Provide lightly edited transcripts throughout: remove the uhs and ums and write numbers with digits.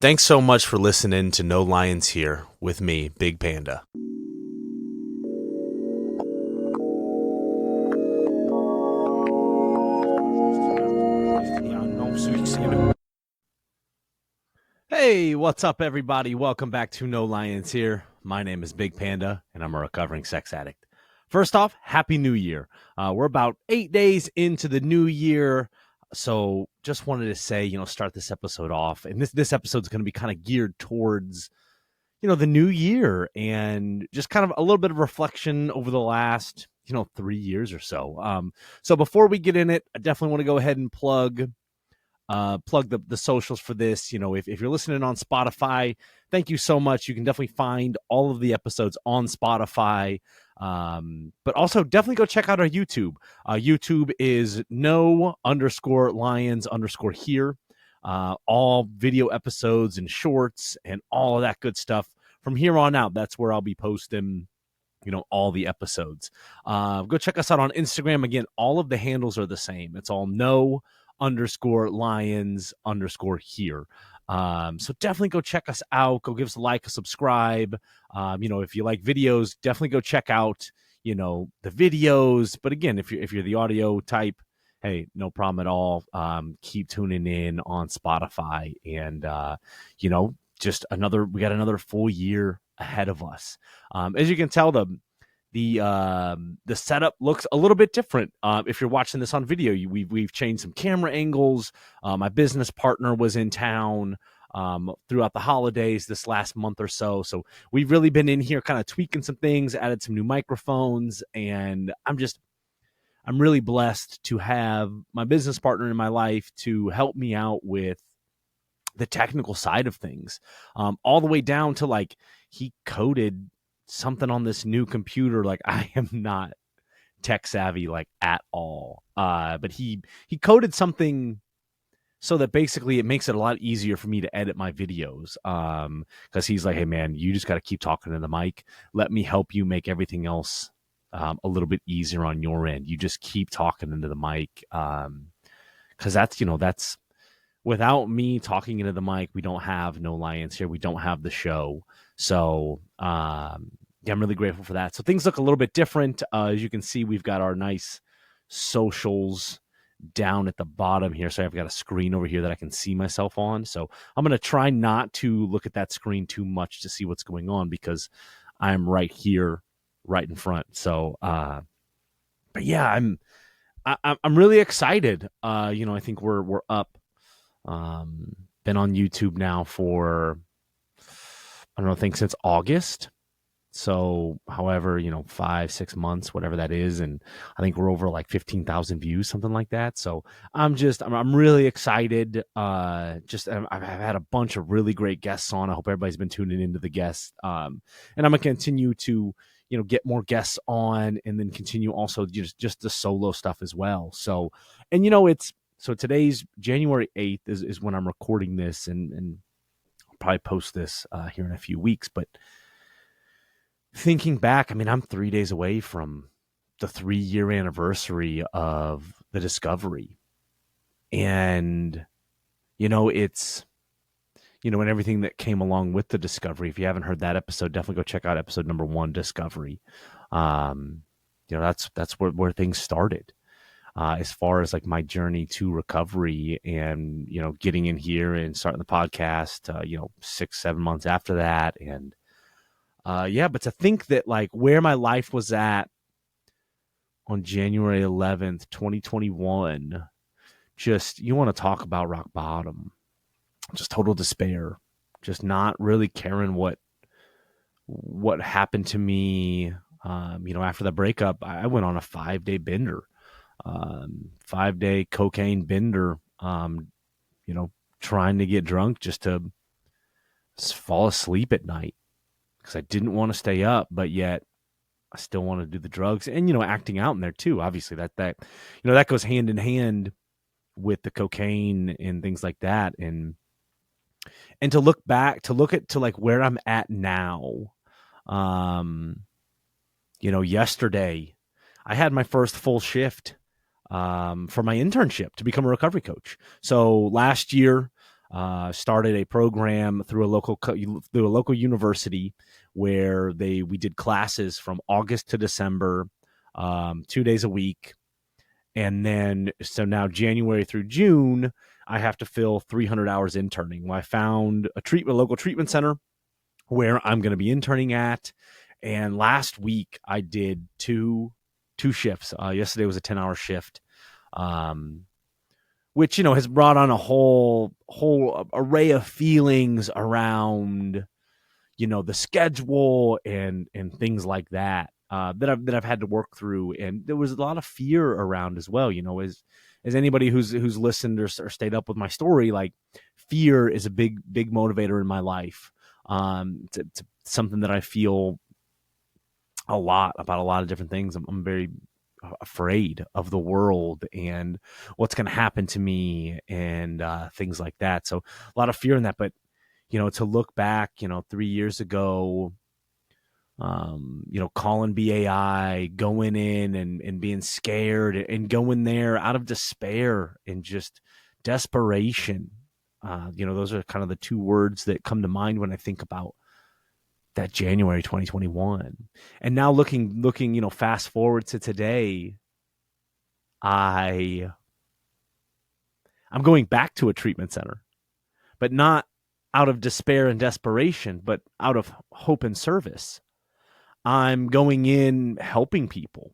Thanks so much for listening to No Lions Here with me, Big Panda. Hey, what's up, everybody? Welcome back to No Lions Here. My name is Big Panda, and I'm a recovering sex addict. First off, Happy New Year. We're about 8 days into the new year, so just wanted to say, start this episode off. And this episode is going to be kind of geared towards, the new year and just kind of a little bit of reflection over the last, 3 years or so. So before we get in it, I definitely want to go ahead and plug the socials for this. If you're listening on Spotify, thank you so much. You can definitely find all of the episodes on Spotify. But also definitely go check out our YouTube. YouTube is no_lions_here. All video episodes and shorts and all of that good stuff. From here on out, that's where I'll be posting all the episodes. Go check us out on Instagram. Again, all of the handles are the same. It's all no_lions_here. So definitely go check us out. Go give us a like, a subscribe. If you like videos, definitely go check out, the videos. But again, if you're the audio type, hey, no problem at all. Keep tuning in on Spotify and, we got another full year ahead of us. As you can tell, the setup looks a little bit different. If you're watching this on video, we've changed some camera angles. My business partner was in town throughout the holidays this last month or so. So we've really been in here kind of tweaking some things, added some new microphones, and I'm really blessed to have my business partner in my life to help me out with the technical side of things, all the way down to he coded something on this new computer. I am not tech savvy at all. But he coded something so that basically it makes it a lot easier for me to edit my videos. Cause he's like, hey man, you just got to keep talking to the mic. Let me help you make everything else a little bit easier on your end. You just keep talking into the mic. Cause that's without me talking into the mic, we don't have No Lions Here. We don't have the show. So, I'm really grateful for that. So things look a little bit different. As you can see, we've got our nice socials down at the bottom here. So I've got a screen over here that I can see myself on. So I'm going to try not to look at that screen too much to see what's going on because I'm right here, right in front. So, but yeah, I'm really excited. I think we're up. Been on YouTube now for, I think since August. So however, 5-6 months, whatever that is. And I think we're over 15,000 views, something like that. So I'm really excited. I've had a bunch of really great guests on. I hope everybody's been tuning into the guests. And I'm going to continue to, get more guests on and then continue also just the solo stuff as well. So, and so today's January 8th is when I'm recording this and I'll probably post this here in a few weeks, but thinking back, I'm 3 days away from the 3-year anniversary of the discovery. And, it's, and everything that came along with the discovery. If you haven't heard that episode, definitely go check out episode number 1, Discovery. That's where things started. As far as my journey to recovery and, getting in here and starting the podcast, 6-7 months after that. And, but to think that where my life was at on January 11th, 2021, just, you want to talk about rock bottom, just total despair, just not really caring what happened to me. After the breakup, I went on a 5-day bender, 5-day cocaine bender, trying to get drunk just to fall asleep at night. Because I didn't want to stay up, but yet I still want to do the drugs and, acting out in there too. Obviously that goes hand in hand with the cocaine and things like that. And to look at where I'm at now, yesterday I had my first full shift for my internship to become a recovery coach. So last year, started a program through a local university where we did classes from August to December, 2 days a week. And then, so now January through June, I have to fill 300 hours interning. Well, I found a local treatment center where I'm going to be interning at. And last week I did two shifts. Yesterday was a 10-hour shift, which, has brought on a whole array of feelings around, the schedule and things like that. That I've had to work through, and there was a lot of fear around as well. As anybody who's listened or stayed up with my story, like, fear is a big motivator in my life. It's something that I feel a lot about a lot of different things. I'm very afraid of the world and what's going to happen to me and things like that. So a lot of fear in that, but to look back, 3 years ago, calling BAI, going in and being scared and going there out of despair and just desperation. Those are kind of the two words that come to mind when I think about that January 2021. And now looking, fast forward to today, I'm going back to a treatment center, but not out of despair and desperation, but out of hope and service. I'm going in helping people,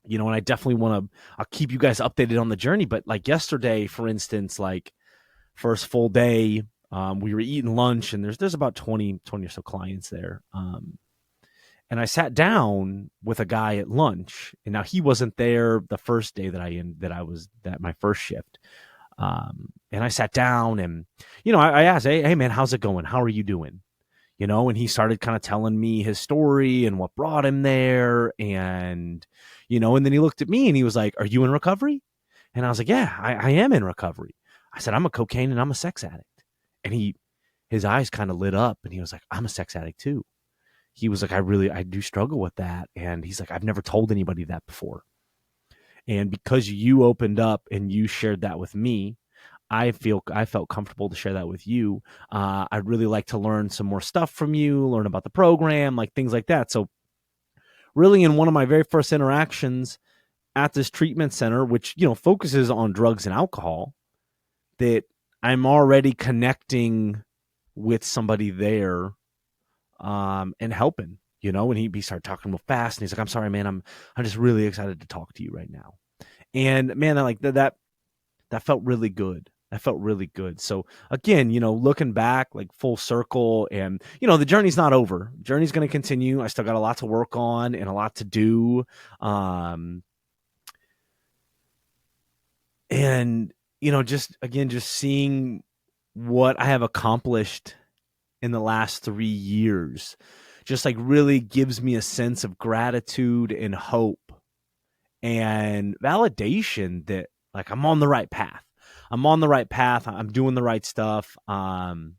and I definitely I'll keep you guys updated on the journey. But like yesterday, for instance, like first full day, we were eating lunch and there's about 20 or so clients there. And I sat down with a guy at lunch, and now he wasn't there the first day that my first shift. And I sat down and, I asked, hey man, how's it going? How are you doing? And he started kind of telling me his story and what brought him there. And, and then he looked at me and he was like, are you in recovery? And I was like, yeah, I am in recovery. I said, I'm a cocaine and I'm a sex addict. And his eyes kind of lit up and he was like, I'm a sex addict too. He was like, I do struggle with that. And he's like, I've never told anybody that before. And because you opened up and you shared that with me, I felt comfortable to share that with you. I'd really like to learn some more stuff from you, learn about the program, like things like that. So really, in one of my very first interactions at this treatment center, which, focuses on drugs and alcohol, that I'm already connecting with somebody there, and helping, and he started talking real fast and he's like, I'm sorry, man, I'm just really excited to talk to you right now. And man, that felt really good. That felt really good. So again, looking back, like full circle, and the journey's not over. Journey's going to continue. I still got a lot to work on and a lot to do. And just seeing what I have accomplished in the last 3 years, just like really gives me a sense of gratitude and hope and validation that like I'm on the right path. I'm on the right path. I'm doing the right stuff. And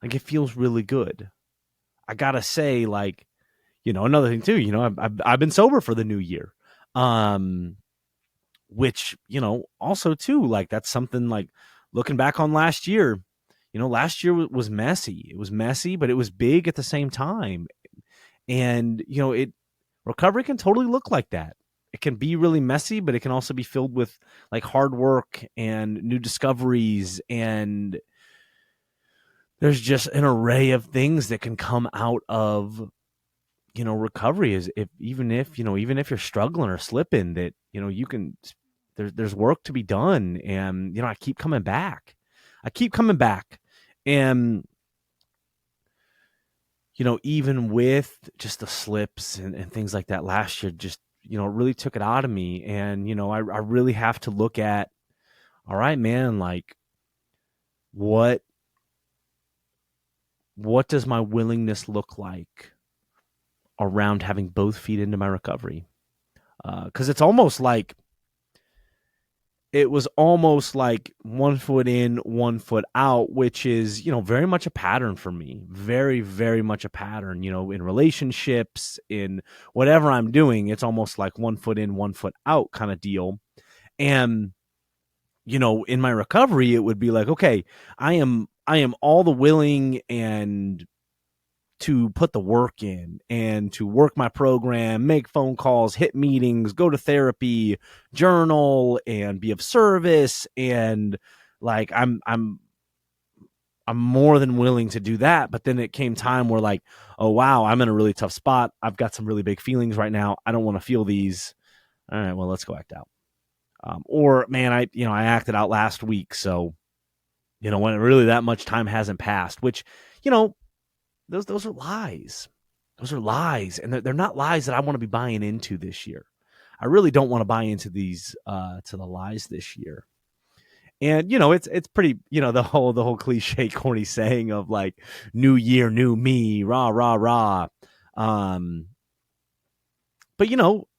like, it feels really good. I gotta say, like, another thing too, I've been sober for the new year. Which, also too, like, that's something, like, looking back on last year, last year was messy. It was messy, but it was big at the same time. And, recovery can totally look like that. It can be really messy, but it can also be filled with like hard work and new discoveries. And there's just an array of things that can come out of, recovery, is even if you're struggling or slipping, that, there's work to be done. And, I keep coming back. And, even with just the slips and things like that last year, just, it really took it out of me. And, I really have to look at, all right, man, like, what does my willingness look like around having both feet into my recovery? 'Cause it was almost like 1 foot in, 1 foot out, which is, very much a pattern for me. Very, very much a pattern, in relationships, in whatever I'm doing. It's almost like 1 foot in, 1 foot out kind of deal. And, in my recovery, it would be like, okay, I am all the willing and to put the work in and to work my program, make phone calls, hit meetings, go to therapy, journal, and be of service. And like, I'm more than willing to do that. But then it came time where like, oh, wow, I'm in a really tough spot. I've got some really big feelings right now. I don't want to feel these. All right, well, let's go act out. Or man, I acted out last week. So, when really that much time hasn't passed, which, you know, those are lies. Those are lies. And they're not lies that I want to be buying into this year. I really don't want to buy into these, to the lies this year. And it's pretty, the whole cliche corny saying of like new year, new me, rah, rah, rah. But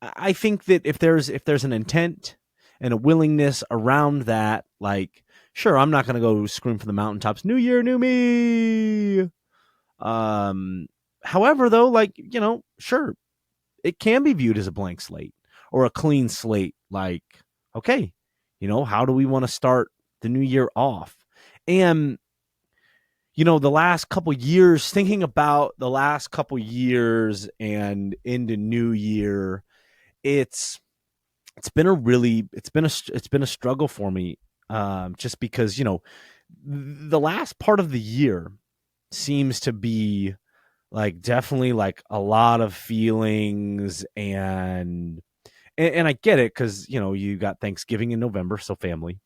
I think that if there's an intent and a willingness around that, like, sure, I'm not gonna go scream from the mountaintops, new year, new me. However, though, like, sure, it can be viewed as a blank slate or a clean slate. Like, okay, how do we want to start the new year off? And, the last couple years, thinking about the last couple years and into new year, it's been a struggle for me. Just because, the last part of the year seems to be like definitely like a lot of feelings and I get it because you got Thanksgiving in November, so family.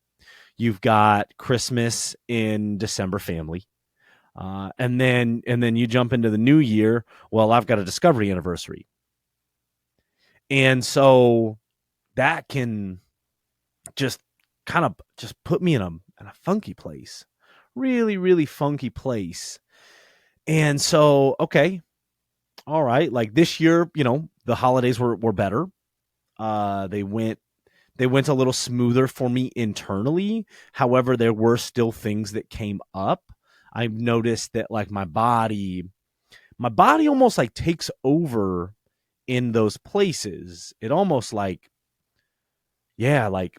You've got Christmas in December, family. And then you jump into the new year. Well, I've got a discovery anniversary. And so that can just kind of just put me in a funky place. Really, really funky place. And so, okay. All right. Like this year, the holidays were better. They went a little smoother for me internally. However, there were still things that came up. I've noticed that like my body almost like takes over in those places. It almost like, yeah, like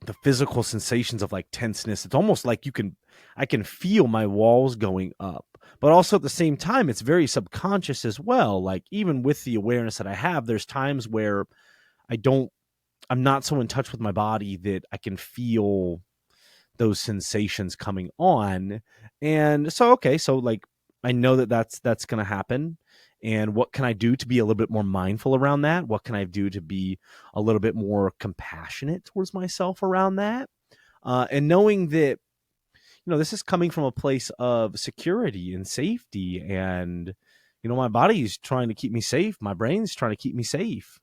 the physical sensations of like tenseness. It's almost like I can feel my walls going up, but also at the same time, it's very subconscious as well. Like even with the awareness that I have, there's times where I'm not so in touch with my body that I can feel those sensations coming on. And so, okay, so like, I know that that's going to happen. And what can I do to be a little bit more mindful around that? What can I do to be a little bit more compassionate towards myself around that? And knowing that, this is coming from a place of security and safety. And, my body's trying to keep me safe. My brain's trying to keep me safe.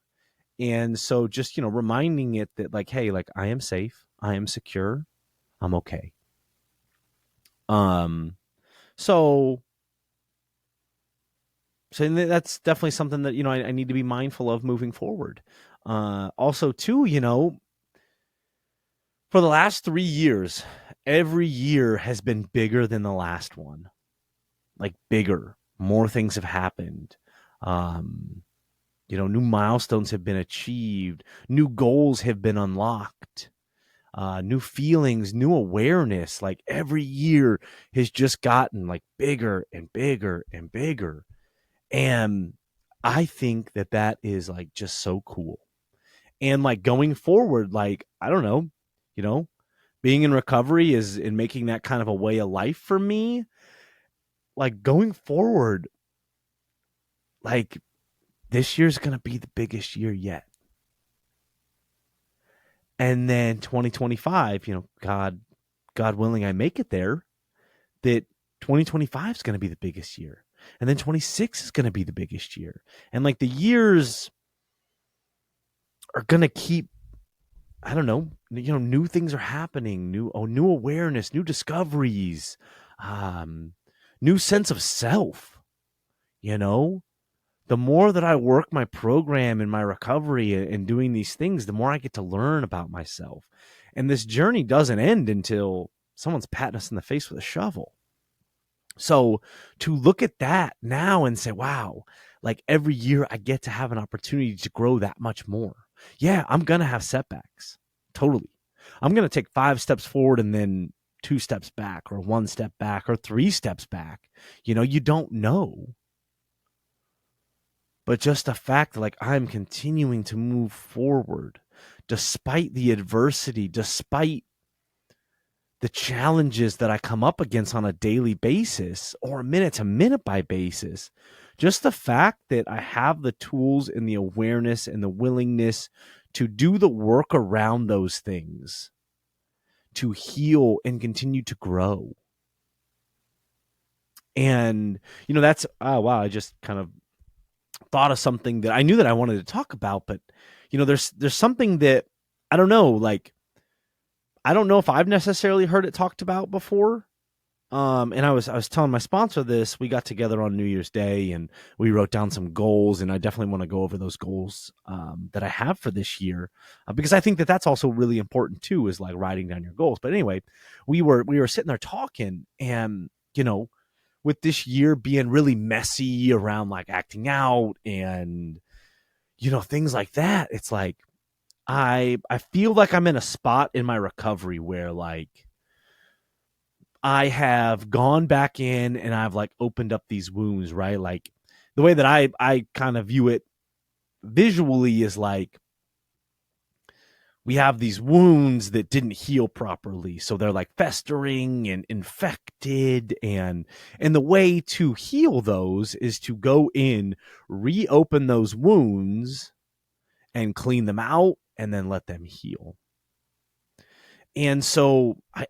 And so just, reminding it that like, hey, like I am safe. I am secure. I'm okay. So that's definitely something that, I need to be mindful of moving forward. Also too, for the last 3 years, every year has been bigger than the last one. Like bigger, more things have happened. New milestones have been achieved. New goals have been unlocked. New feelings, new awareness. Like every year has just gotten like bigger and bigger and bigger. And I think that is like just so cool. And like going forward, like, I don't know, being in recovery is in making that kind of a way of life for me. Like going forward, like this year's going to be the biggest year yet. And then 2025, God willing, I make it there, that 2025 is going to be the biggest year. And then 26 is going to be the biggest year. And like the years are going to keep, I don't know, new things are happening, new awareness, new discoveries, new sense of self. The more that I work my program and my recovery and doing these things, the more I get to learn about myself. And this journey doesn't end until someone's patting us in the face with a shovel. So to look at that now and say, wow, like every year I get to have an opportunity to grow that much more. Yeah, I'm going to have setbacks. Totally. I'm going to take 5 steps forward and then 2 steps back, or 1 step back, or 3 steps back. You don't know. But just the fact that, like, I'm continuing to move forward despite the adversity, despite the challenges that I come up against on a daily basis or minute to minute by basis, just the fact that I have the tools and the awareness and the willingness to do the work around those things, to heal and continue to grow. And, that's, oh, wow, I just kind of thought of something that I knew that I wanted to talk about, but, there's something that, I don't know, like, I don't know if I've necessarily heard it talked about before. And I was telling my sponsor this. We got together on New Year's Day and we wrote down some goals, and I definitely want to go over those goals that I have for this year, because I think that that's also really important too, is like writing down your goals. But anyway, we were sitting there talking, and with this year being really messy around like acting out and things like that, it's like I feel like I'm in a spot in my recovery where, like, I have gone back in and I've like opened up these wounds, right? Like, the way that I kind of view it visually is like, we have these wounds that didn't heal properly. So they're like festering and infected. And the way to heal those is to go in, reopen those wounds and clean them out and then let them heal. And so I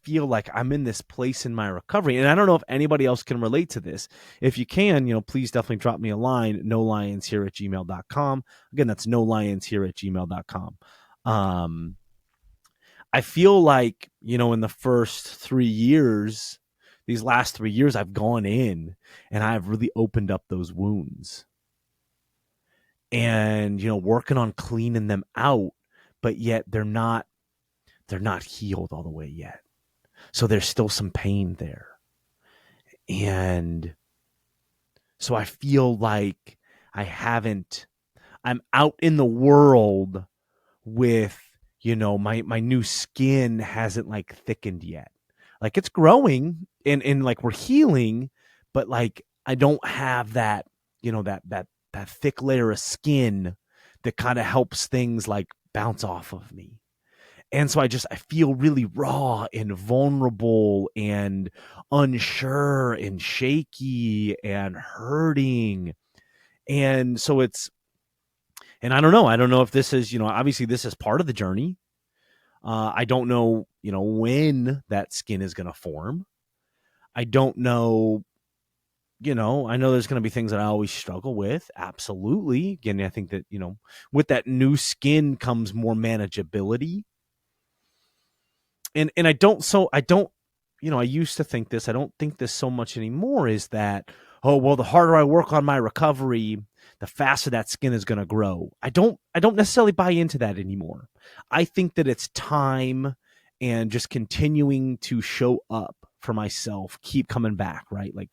feel like I'm in this place in my recovery. And I don't know if anybody else can relate to this. If you can, please definitely drop me a line, nolionshere@gmail.com. Again, that's nolionshere@gmail.com. I feel like, in the first 3 years, these last 3 years, I've gone in and I've really opened up those wounds and, working on cleaning them out, but yet they're not healed all the way yet. So there's still some pain there. And so I feel like I'm out in the world with, my new skin hasn't like thickened yet. Like, it's growing and like we're healing, but like I don't have that, that thick layer of skin that kind of helps things like bounce off of me. And so I feel really raw and vulnerable and unsure and shaky and hurting. And so and I don't know if this is, obviously this is part of the journey. I don't know, when that skin is going to form. I don't know, I know there's going to be things that I always struggle with. Absolutely. Again, I think that, with that new skin comes more manageability. And I used to think this, I don't think this so much anymore, is that, oh, well, the harder I work on my recovery, the faster that skin is going to grow. I don't necessarily buy into that anymore. I think that it's time and just continuing to show up for myself, keep coming back, right? Like,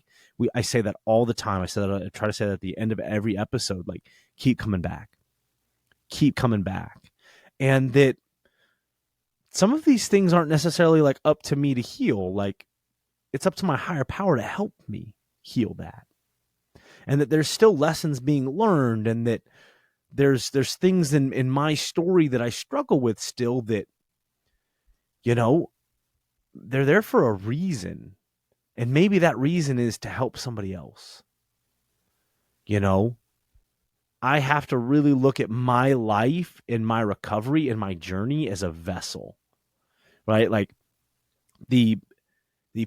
I say that all the time. I try to say that at the end of every episode, like, keep coming back. And that some of these things aren't necessarily like up to me to heal. Like, it's up to my higher power to help me heal that. And that there's still lessons being learned, and that there's things in my story that I struggle with still that, they're there for a reason. And maybe that reason is to help somebody else. I have to really look at my life and my recovery and my journey as a vessel. Right? Like, the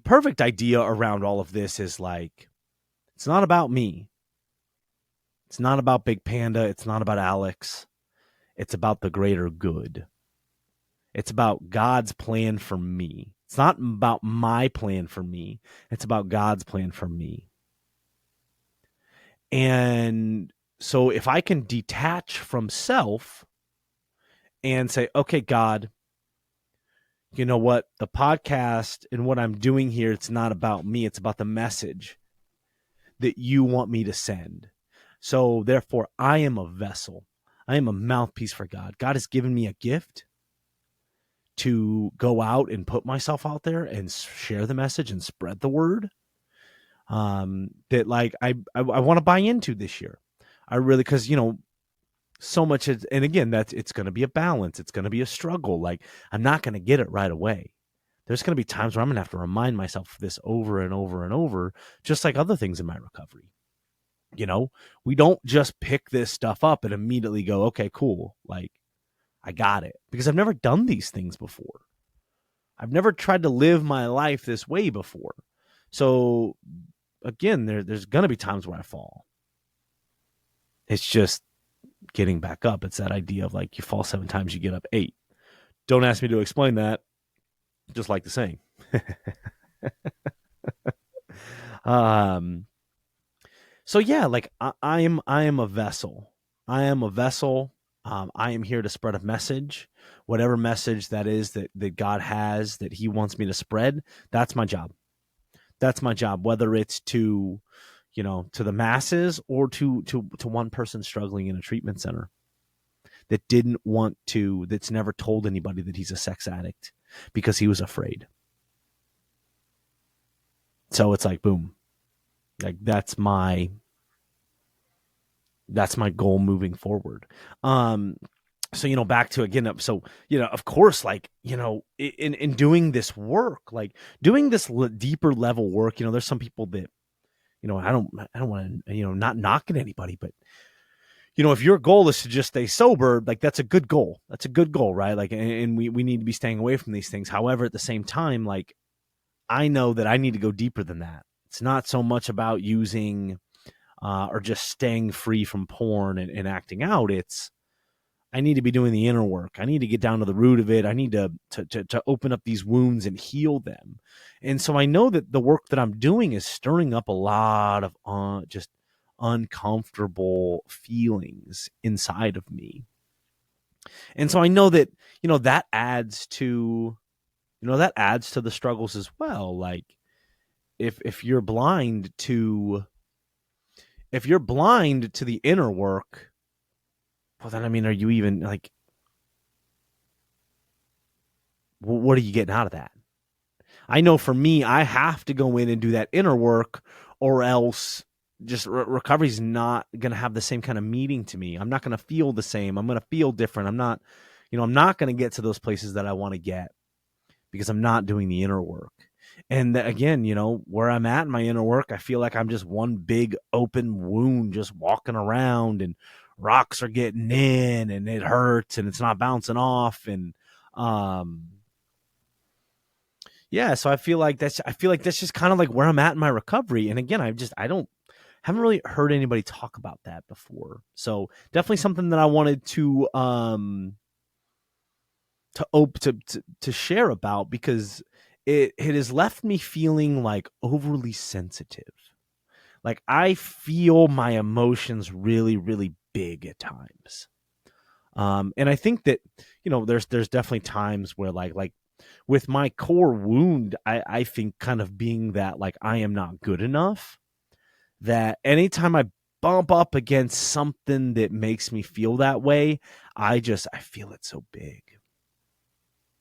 perfect idea around all of this is like, it's not about me. It's not about Big Panda. It's not about Alex. It's about the greater good. It's about God's plan for me. It's not about my plan for me. It's about God's plan for me. And so if I can detach from self and say, okay, God, you know what? The podcast and what I'm doing here, it's not about me. It's about the message that you want me to send. So therefore, I am a vessel. I am a mouthpiece for God. God has given me a gift. to go out and put myself out there and share the message and spread the word, that like I want to buy into this year. I really, because so much is, and again, it's going to be a balance. It's going to be a struggle. Like, I'm not going to get it right away. There's going to be times where I'm going to have to remind myself of this over and over and over, just like other things in my recovery. We don't just pick this stuff up and immediately go, okay, cool. Like, I got it, because I've never done these things before. I've never tried to live my life this way before. So again, there's going to be times where I fall. It's just getting back up. It's that idea of like, you fall 7 times, you get up 8. Don't ask me to explain that. Just like the saying. So yeah, like I am a vessel. I am a vessel. I am here to spread a message, whatever message that is that God has that he wants me to spread. That's my job. That's my job, whether it's to the masses or to one person struggling in a treatment center that's never told anybody that he's a sex addict because he was afraid. So it's like, boom, like that's my goal moving forward. So, back to again, so, of course, like, in doing this work, like doing this deeper level work, there's some people that, I don't want to, not knocking anybody, but, if your goal is to just stay sober, like that's a good goal. That's a good goal, right? Like, and we need to be staying away from these things. However, at the same time, like, I know that I need to go deeper than that. It's not so much about using, or just staying free from porn and acting out. It's, I need to be doing the inner work. I need to get down to the root of it. I need to open up these wounds and heal them. And so I know that the work that I'm doing is stirring up a lot of just uncomfortable feelings inside of me. And so I know that, that adds to, the struggles as well. Like if you're blind to the inner work, well, then, I mean, are you even like, what are you getting out of that? I know for me, I have to go in and do that inner work, or else just recovery is not going to have the same kind of meaning to me. I'm not going to feel the same. I'm going to feel different. I'm not going to get to those places that I want to get because I'm not doing the inner work. And again, where I'm at in my inner work, I feel like I'm just one big open wound, just walking around, and rocks are getting in and it hurts and it's not bouncing off. And, yeah, so I feel like that's just kind of like where I'm at in my recovery. And again, haven't really heard anybody talk about that before. So definitely something that I wanted to share about, because it has left me feeling like overly sensitive. Like I feel my emotions really, really big at times. And I think that, there's definitely times where like with my core wound, I think kind of being that like I am not good enough, that anytime I bump up against something that makes me feel that way, I feel it so big.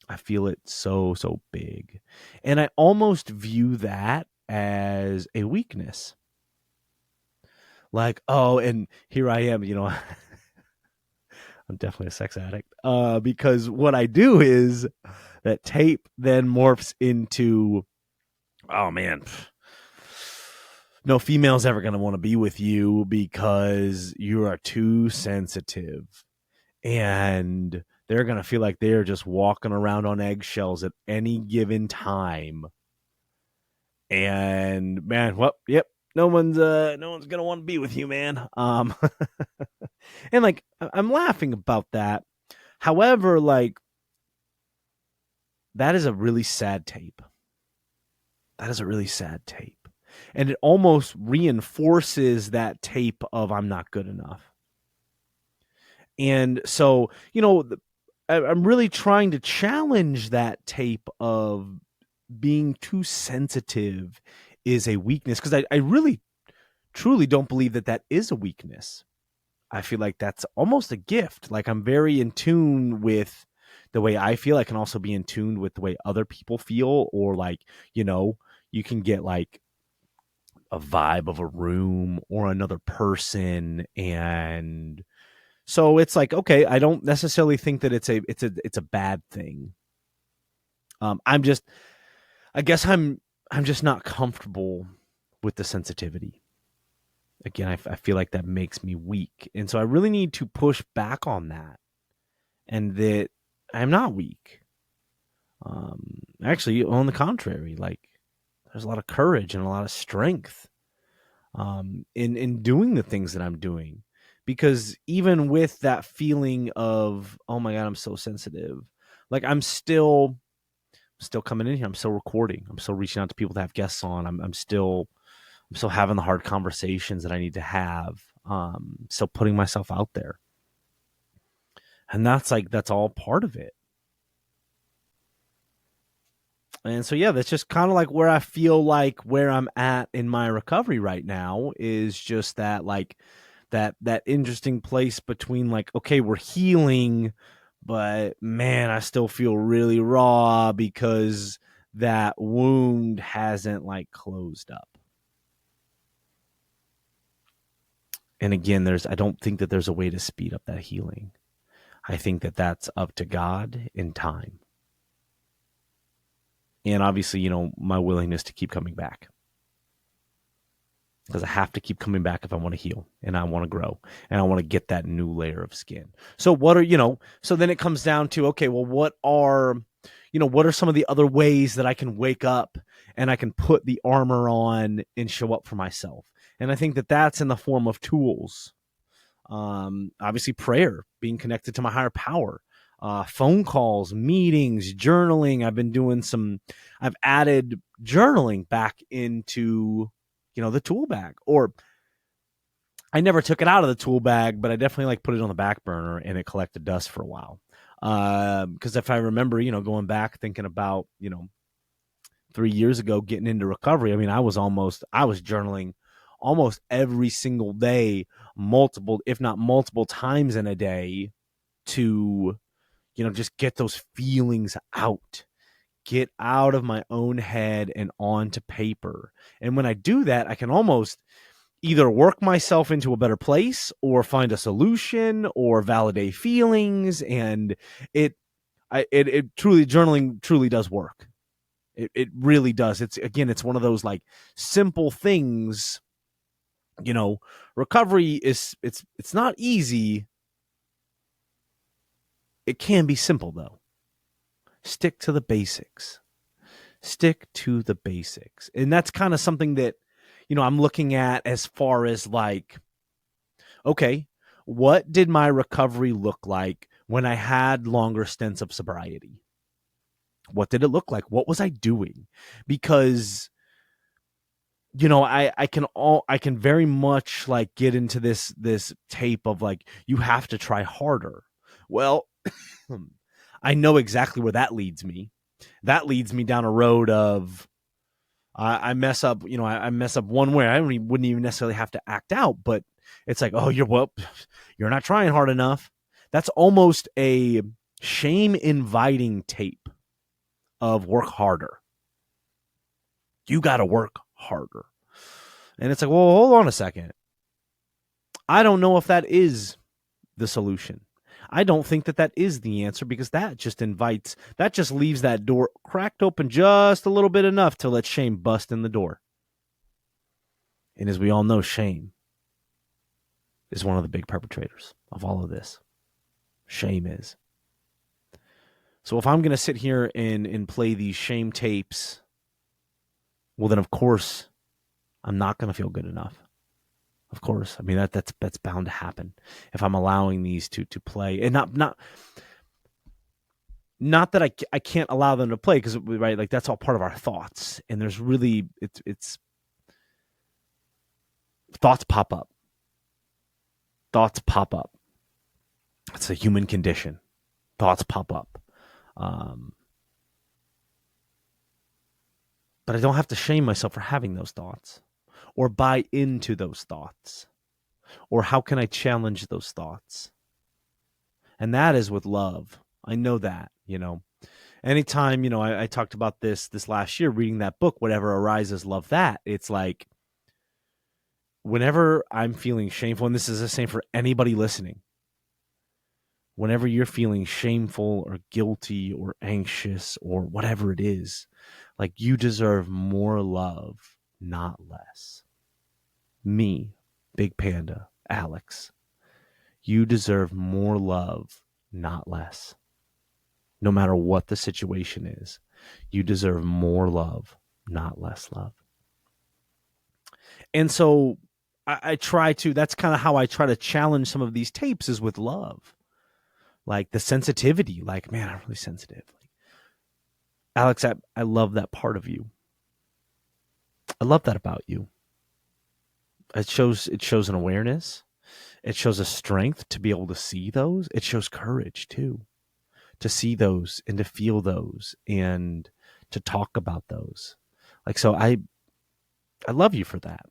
I feel it so, so big. And I almost view that as a weakness. Like, oh, and here I am, I'm definitely a sex addict. Because what I do is that tape then morphs into, oh man, no female's ever going to want to be with you because you are too sensitive. And they're going to feel like they're just walking around on eggshells at any given time. And man, well, yep, no one's going to want to be with you, man. And like, I'm laughing about that. However, like, that is a really sad tape. That is a really sad tape. And it almost reinforces that tape of I'm not good enough. And so, I'm really trying to challenge that tape of being too sensitive is a weakness, because I really, truly don't believe that is a weakness. I feel like that's almost a gift. Like I'm very in tune with the way I feel. I can also be in tune with the way other people feel, or like, you can get like a vibe of a room or another person. And so it's like, okay, I don't necessarily think that it's a bad thing. I guess I'm just not comfortable with the sensitivity. Again, I feel like that makes me weak. And so I really need to push back on that, and that I'm not weak. Actually, on the contrary, like there's a lot of courage and a lot of strength in doing the things that I'm doing. Because even with that feeling of, oh my God, I'm so sensitive, like I'm still coming in here. I'm still recording. I'm still reaching out to people to have guests on. I'm still having the hard conversations that I need to have. Still putting myself out there. And that's all part of it. And so, yeah, that's just kind of like where I feel like where I'm at in my recovery right now is just that, like that interesting place between like, okay, we're healing, but man, I still feel really raw because that wound hasn't like closed up. And again, I don't think that there's a way to speed up that healing. I think that that's up to God in time. And obviously, my willingness to keep coming back. Because I have to keep coming back if I want to heal and I want to grow and I want to get that new layer of skin. So so then it comes down to, okay, well, what are some of the other ways that I can wake up and I can put the armor on and show up for myself? And I think that that's in the form of tools. Obviously prayer, being connected to my higher power, phone calls, meetings, journaling. I've added journaling back into, the tool bag, or I never took it out of the tool bag, but I definitely like put it on the back burner and it collected dust for a while. Cause if I remember, going back thinking about, 3 years ago, getting into recovery, I mean, I was journaling almost every single day, multiple, if not multiple times in a day, to, just get those feelings out, get out of my own head and onto paper. And when I do that, I can almost either work myself into a better place or find a solution or validate feelings. And it truly, journaling truly does work. It really does. It's one of those like simple things. Recovery it's not easy. It can be simple though. Stick to the basics. And that's kind of something that, I'm looking at as far as like, okay, what did my recovery look like when I had longer stints of sobriety? What did it look like? What was I doing? Because, I can very much like get into this tape of like, you have to try harder. Well, I know exactly where that leads me. That leads me down a road of I mess up, I mess up one way. Wouldn't even necessarily have to act out, but it's like, oh, you're not trying hard enough. That's almost a shame inviting tape of work harder. You got to work harder. And it's like, well, hold on a second. I don't know if that is the solution. I don't think that is the answer, because that just leaves that door cracked open just a little bit enough to let shame bust in the door. And as we all know, shame is one of the big perpetrators of all of this. Shame is. So if I'm going to sit here and play these shame tapes, well, then of course I'm not going to feel good enough. Of course. I mean, that's bound to happen if I'm allowing these to play, and not that I can't allow them to play, because right, like that's all part of our thoughts, and there's really it's thoughts pop up. It's a human condition. Thoughts pop up, but I don't have to shame myself for having those thoughts, or buy into those thoughts, or how can I challenge those thoughts? And that is with love. I know that, anytime, I talked about this last year, reading that book, Whatever Arises, Love That. It's like, whenever I'm feeling shameful, and this is the same for anybody listening, whenever you're feeling shameful or guilty or anxious or whatever it is, like, you deserve more love, not less. Me, Big Panda, Alex, you deserve more love, not less. No matter what the situation is, you deserve more love, not less love. And so I try to, that's kind of how I try to challenge some of these tapes, is with love. Like the sensitivity, like, man, I'm really sensitive. Like, Alex, I love that part of you. I love that about you. It shows an awareness. It shows a strength to be able to see those. It shows courage too, to see those and to feel those and to talk about those. Like, so I love you for that.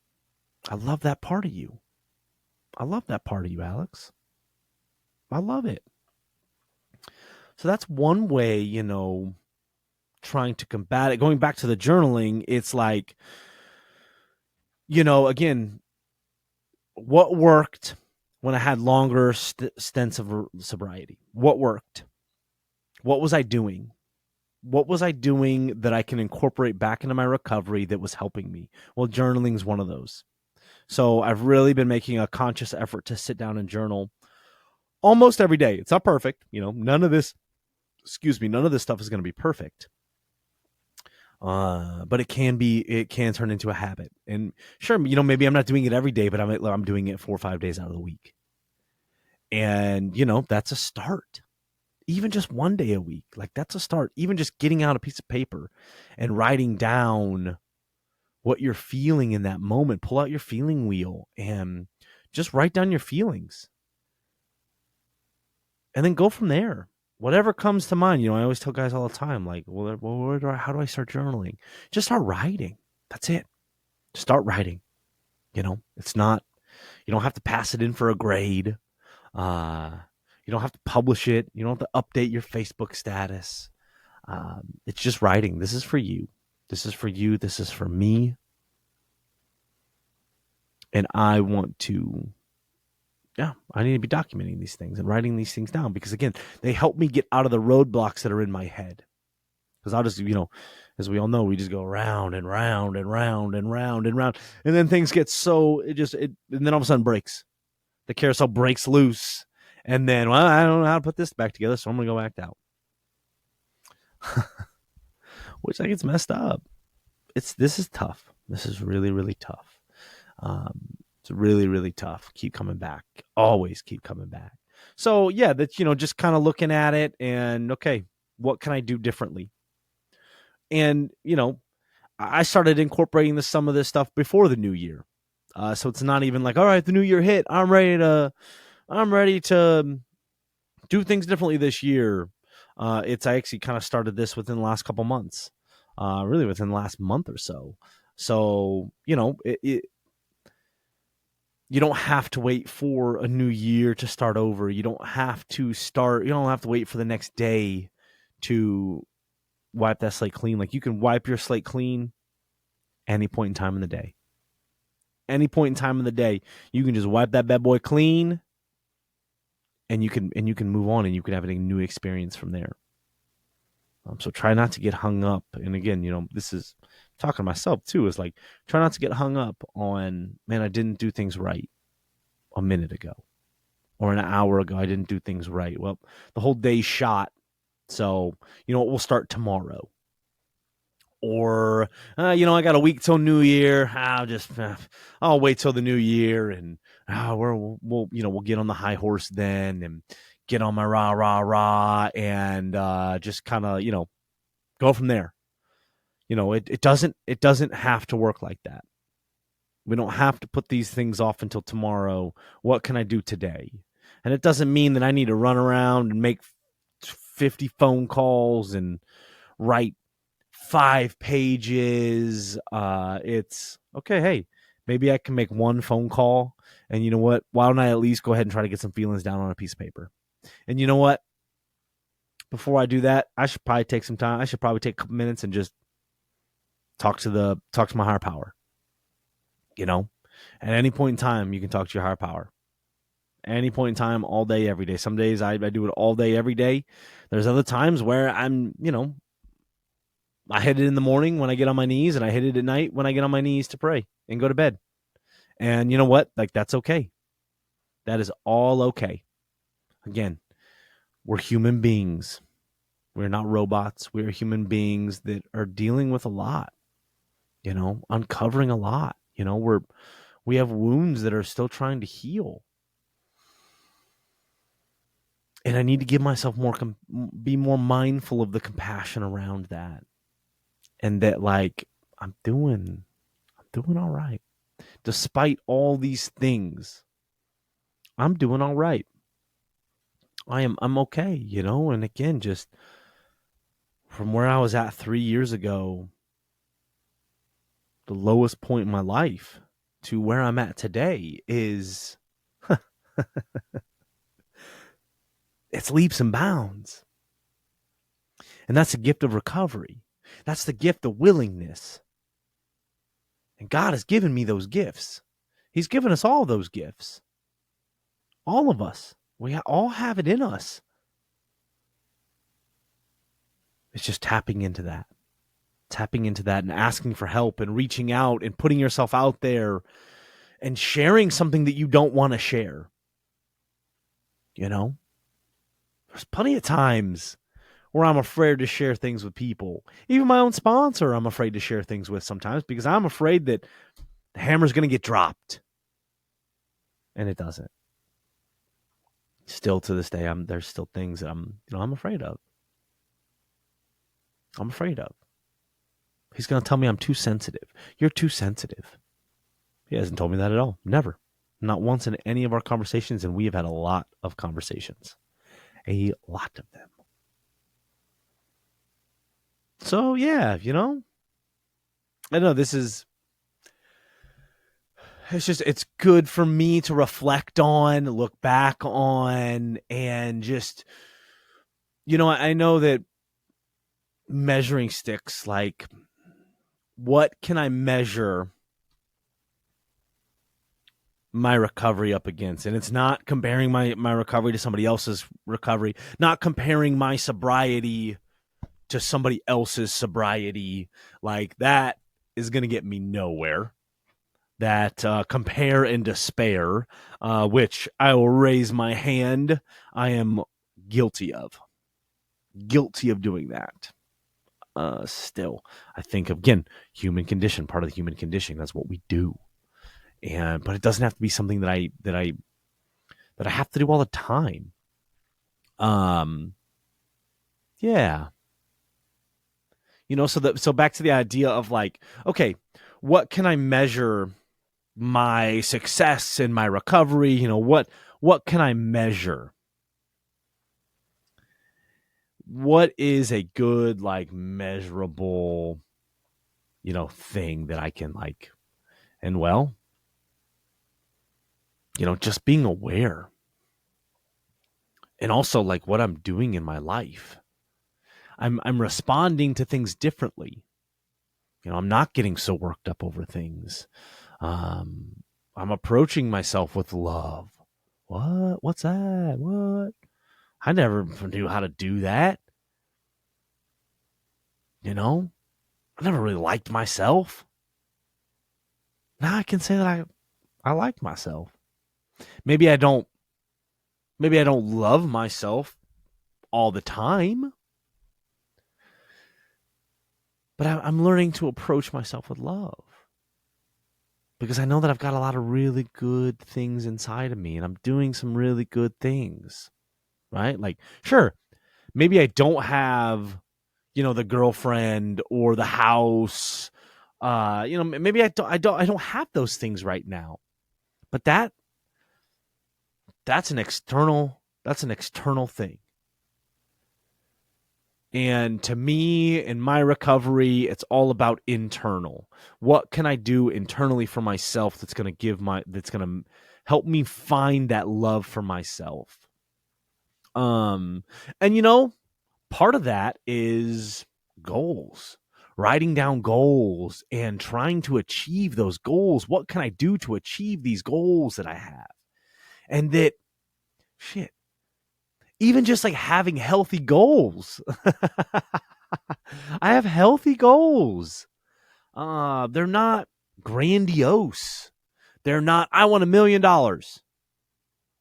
I love that part of you. I love that part of you, Alex. I love it. So that's one way, trying to combat it. Going back to the journaling, it's like, again, what worked when I had longer stints of sobriety? What worked? What was I doing? What was I doing that I can incorporate back into my recovery that was helping me? Well, journaling is one of those. So I've really been making a conscious effort to sit down and journal almost every day. It's not perfect. None of this stuff is going to be perfect. But it can turn into a habit. And sure, maybe I'm not doing it every day, but I'm doing it 4 or 5 days out of the week. And, that's a start. Even just one day a week, like, that's a start. Even just getting out a piece of paper and writing down what you're feeling in that moment. Pull out your feeling wheel and just write down your feelings. And then go from there. Whatever comes to mind. I always tell guys all the time, like, well, how do I start journaling? Just start writing. That's it. Just start writing. It's not, you don't have to pass it in for a grade. You don't have to publish it. You don't have to update your Facebook status. It's just writing. This is for you. This is for you. This is for me. And I want to, I need to be documenting these things and writing these things down, because, again, they help me get out of the roadblocks that are in my head. Because I'll just, as we all know, we just go round and round and round and round and round. And then things get and then all of a sudden breaks. The carousel breaks loose. And then, well, I don't know how to put this back together, so I'm going to go back out. Which, like, it's messed up. This is tough. This is really, really tough. It's really, really tough. Keep coming back. Always keep coming back. So, yeah, that's, just kind of looking at it and, okay, what can I do differently? And, I started incorporating some of this stuff before the new year. So it's not even like, all right, the new year hit, I'm ready to do things differently this year. I actually kind of started this within the last couple months, really within the last month or so. So, you don't have to wait for a new year to start over. You don't have to wait for the next day to wipe that slate clean. Like, you can wipe your slate clean any point in time in the day. Any point in time in the day, you can just wipe that bad boy clean, and you can move on, and you can have a new experience from there. So try not to get hung up. And again, this is talking to myself too, is like, try not to get hung up on, man, I didn't do things right a minute ago, or an hour ago, I didn't do things right. Well, the whole day's shot. So, we'll start tomorrow. Or, I got a week till New Year. I'll wait till the New Year, and we'll get on the high horse then, and get on my rah, and just kind of, go from there. It doesn't have to work like that. We don't have to put these things off until tomorrow. What can I do today? And it doesn't mean that I need to run around and make 50 phone calls and write 5 pages. It's okay. Hey, maybe I can make one phone call, and you know what? Why don't I at least go ahead and try to get some feelings down on a piece of paper? And you know what? before I do that, I should probably take some time. I should probably take a couple minutes and just talk to my higher power. You know, at any point in time, you can talk to your higher power. At any point in time, all day, every day. Some days I do it all day, every day. There's other times where I hit it in the morning when I get on my knees, and I hit it at night when I get on my knees to pray and go to bed. And you know what? Like, that's okay. That is all okay. Again, we're human beings. We're not robots. We're human beings that are dealing with a lot, uncovering a lot. We have wounds that are still trying to heal. And I need to give myself be more mindful of the compassion around that. And that, like, I'm doing all right. Despite all these things, I'm doing all right. I'm okay, and again, just from where I was at 3 years ago, the lowest point in my life, to where I'm at today is it's leaps and bounds. And that's the gift of recovery. That's the gift of willingness. And God has given me those gifts. He's given us all those gifts. All of us. We all have it in us. It's just tapping into that. Tapping into that and asking for help and reaching out and putting yourself out there and sharing something that you don't want to share. There's plenty of times where I'm afraid to share things with people. Even my own sponsor, I'm afraid to share things with sometimes, because I'm afraid that the hammer's going to get dropped. And it doesn't. Still to this day, there's still things that I'm afraid of. I'm afraid of. He's going to tell me I'm too sensitive. You're too sensitive. He hasn't told me that at all. Never. Not once in any of our conversations, and we have had a lot of conversations. A lot of them. So, yeah, I know it's good for me to reflect on, look back on, and just, I know that measuring sticks, like, what can I measure my recovery up against? And it's not comparing my recovery to somebody else's recovery, not comparing my sobriety to somebody else's sobriety. Like, that is going to get me nowhere. That compare and despair, which I will raise my hand, I am guilty of doing that. Still, I think, again, human condition, part of the human conditioning. That's what we do. But it doesn't have to be something that I have to do all the time. Yeah. So back to the idea of, like, okay, what can I measure my success in my recovery? What can I measure? What is a good, like, measurable, thing that I can, like, and well, just being aware. And also, like, what I'm doing in my life. I'm responding to things differently. I'm not getting so worked up over things. I'm approaching myself with love. What? What's that? What? I never knew how to do that. I never really liked myself. Now I can say that I like myself. Maybe I don't love myself all the time. But I'm learning to approach myself with love. Because I know that I've got a lot of really good things inside of me, and I'm doing some really good things. Right? Like, sure, maybe I don't have, the girlfriend or the house. Maybe I don't have those things right now. But that's an external thing. And to me, in my recovery, it's all about internal. What can I do internally for myself that's going to help me find that love for myself? And part of that is goals, writing down goals and trying to achieve those goals. What can I do to achieve these goals that I have? And that, shit, even just like having healthy goals. I have healthy goals. They're not grandiose. They're not, I want $1 million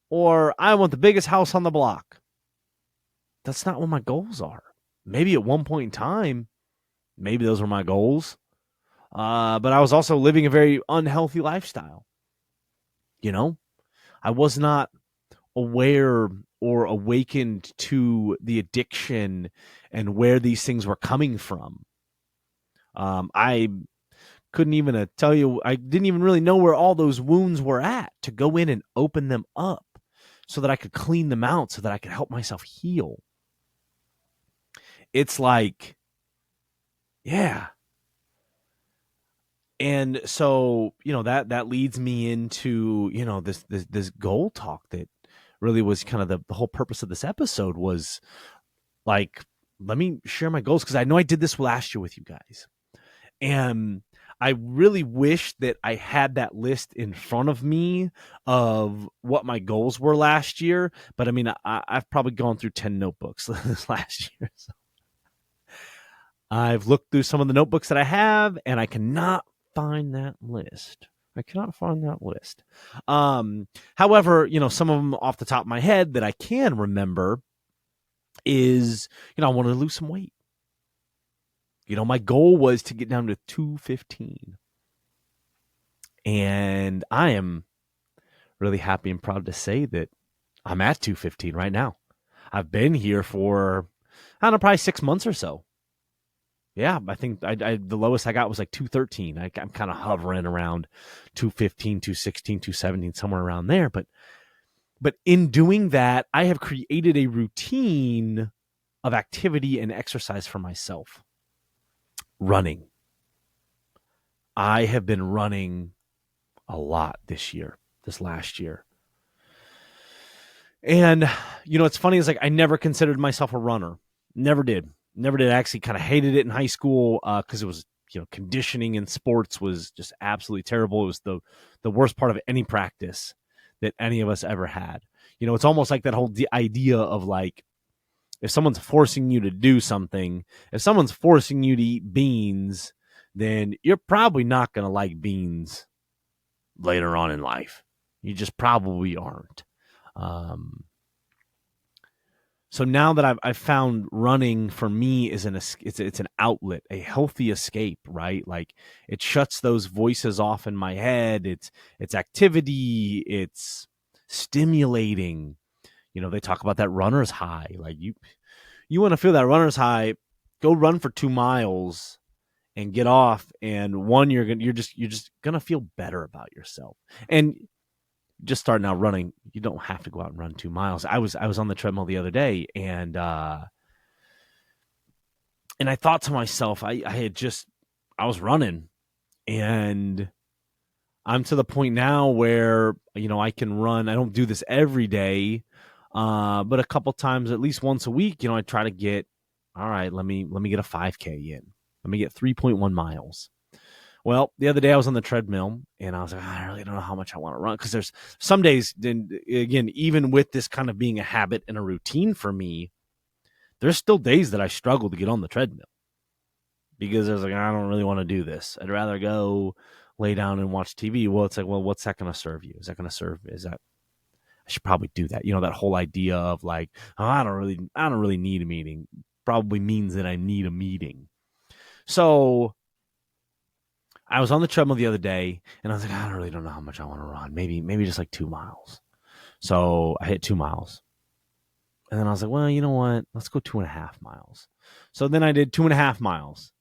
or I want the biggest house on the block. That's not what my goals are. Maybe at one point in time, maybe those were my goals. But I was also living a very unhealthy lifestyle. You know, I was not aware or awakened to the addiction and where these things were coming from. I couldn't even tell you, I didn't even really know where all those wounds were at to go in and open them up so that I could clean them out, so that I could help myself heal. It's like, yeah. And so, that leads me into, this goal talk that really was kind of the whole purpose of this episode was like, let me share my goals. Cause I know I did this last year with you guys. And I really wish that I had that list in front of me of what my goals were last year. But I mean, I've probably gone through 10 notebooks this last year. So I've looked through some of the notebooks that I have, and I cannot find that list. However, some of them off the top of my head that I can remember is, I wanted to lose some weight. My goal was to get down to 215. And I am really happy and proud to say that I'm at 215 right now. I've been here for, I don't know, probably 6 months or so. Yeah, I think the lowest I got was like 213. I'm kind of hovering around 215, 216, 217, somewhere around there. But in doing that, I have created a routine of activity and exercise for myself. Running. I have been running a lot this last year. And, it's funny, it's like I never considered myself a runner. Never did. I actually kind of hated it in high school because it was, conditioning in sports was just absolutely terrible. It was the worst part of any practice that any of us ever had. It's almost like that whole idea of like, if someone's forcing you to do something, if someone's forcing you to eat beans, then you're probably not going to like beans later on in life. You just probably aren't. So now that I've found running for me is it's an outlet, a healthy escape, right? Like it shuts those voices off in my head. It's activity. It's stimulating. They talk about that runner's high. Like you want to feel that runner's high, go run for 2 miles and get off. And one, you're just gonna feel better about yourself. And just starting out running, you don't have to go out and run 2 miles. I was on the treadmill the other day, and I thought to myself, I was running, and I'm to the point now where I can run. I don't do this every day, but a couple times, at least once a week, I try to get, all right, let me get a 5K in. Let me get 3.1 miles. Well, the other day I was on the treadmill and I was like, I really don't know how much I want to run. Because there's some days, then again, even with this kind of being a habit and a routine for me, there's still days that I struggle to get on the treadmill. Because I was like, I don't really want to do this. I'd rather go lay down and watch TV. Well, it's like, well, what's that going to serve you? I should probably do that. That whole idea of like, oh, I don't really need a meeting probably means that I need a meeting. So I was on the treadmill the other day and I was like, I don't know how much I want to run. Maybe just like 2 miles. So I hit 2 miles. And then I was like, well, you know what? Let's go 2.5 miles. So then I did 2.5 miles.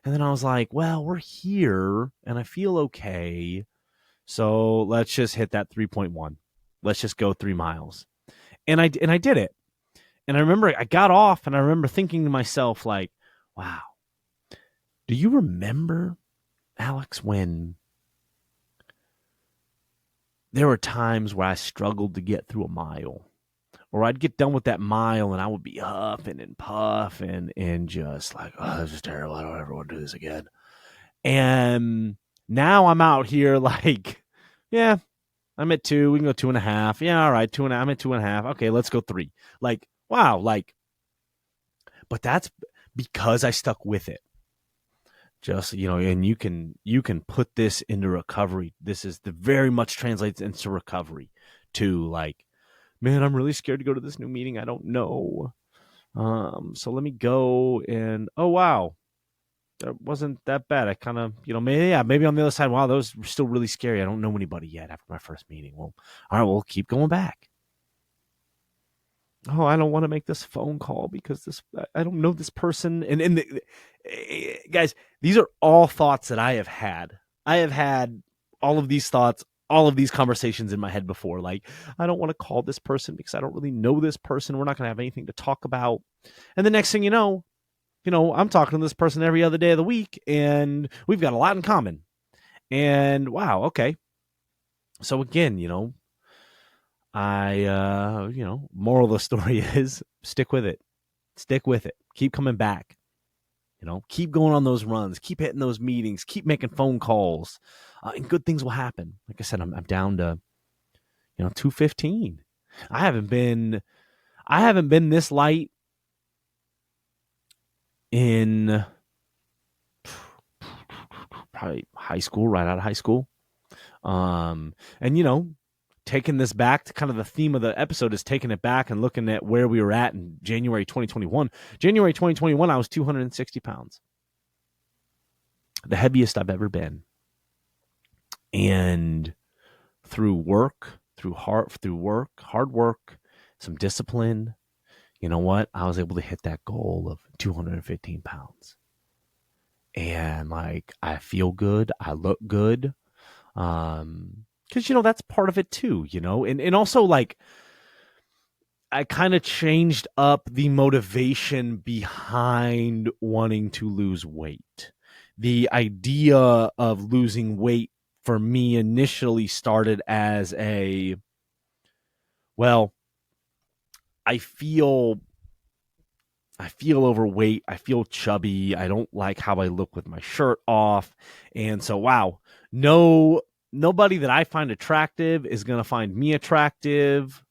And then I was like, well, we're here and I feel okay. So let's just hit that 3.1. Let's just go 3 miles. And I did it. And I remember I got off and I remember thinking to myself like, wow, do you remember, Alex, when there were times where I struggled to get through a mile, or I'd get done with that mile and I would be huffing and puffing and just like, oh, this is terrible. I don't ever want to do this again. And now I'm out here like, yeah, I'm at 2. We can go 2.5. Yeah, all right, 2.5. I'm at 2.5. Okay, let's go 3. Like, wow, like, but that's because I stuck with it. Just, and you can put this into recovery. This is the very much translates into recovery to like, man, I'm really scared to go to this new meeting. I don't know. So let me go and, oh, wow, that wasn't that bad. I kind of, maybe on the other side, wow, those were still really scary. I don't know anybody yet after my first meeting. Well, all right, we'll keep going back. Oh, I don't want to make this phone call because I don't know this person. And guys, these are all thoughts that I have had. I have had all of these thoughts, all of these conversations in my head before. Like, I don't want to call this person because I don't really know this person. We're not going to have anything to talk about. And the next thing you know, I'm talking to this person every other day of the week, and we've got a lot in common. And wow, okay. So again, moral of the story is stick with it. Stick with it. Keep coming back. Keep going on those runs. Keep hitting those meetings. Keep making phone calls, and good things will happen. Like I said, I'm down to 215. I haven't been this light in probably high school, right out of high school. And taking this back to kind of the theme of the episode is taking it back and looking at where we were at in January 2021. January 2021, I was 260 pounds. The heaviest I've ever been. And through hard work, some discipline, you know what? I was able to hit that goal of 215 pounds. And like, I feel good. I look good. Because that's part of it too, and also like I kind of changed up the motivation behind wanting to lose weight. The idea of losing weight for me initially started as I feel overweight. I feel chubby. I don't like how I look with my shirt off. And so, wow, nobody that I find attractive is going to find me attractive.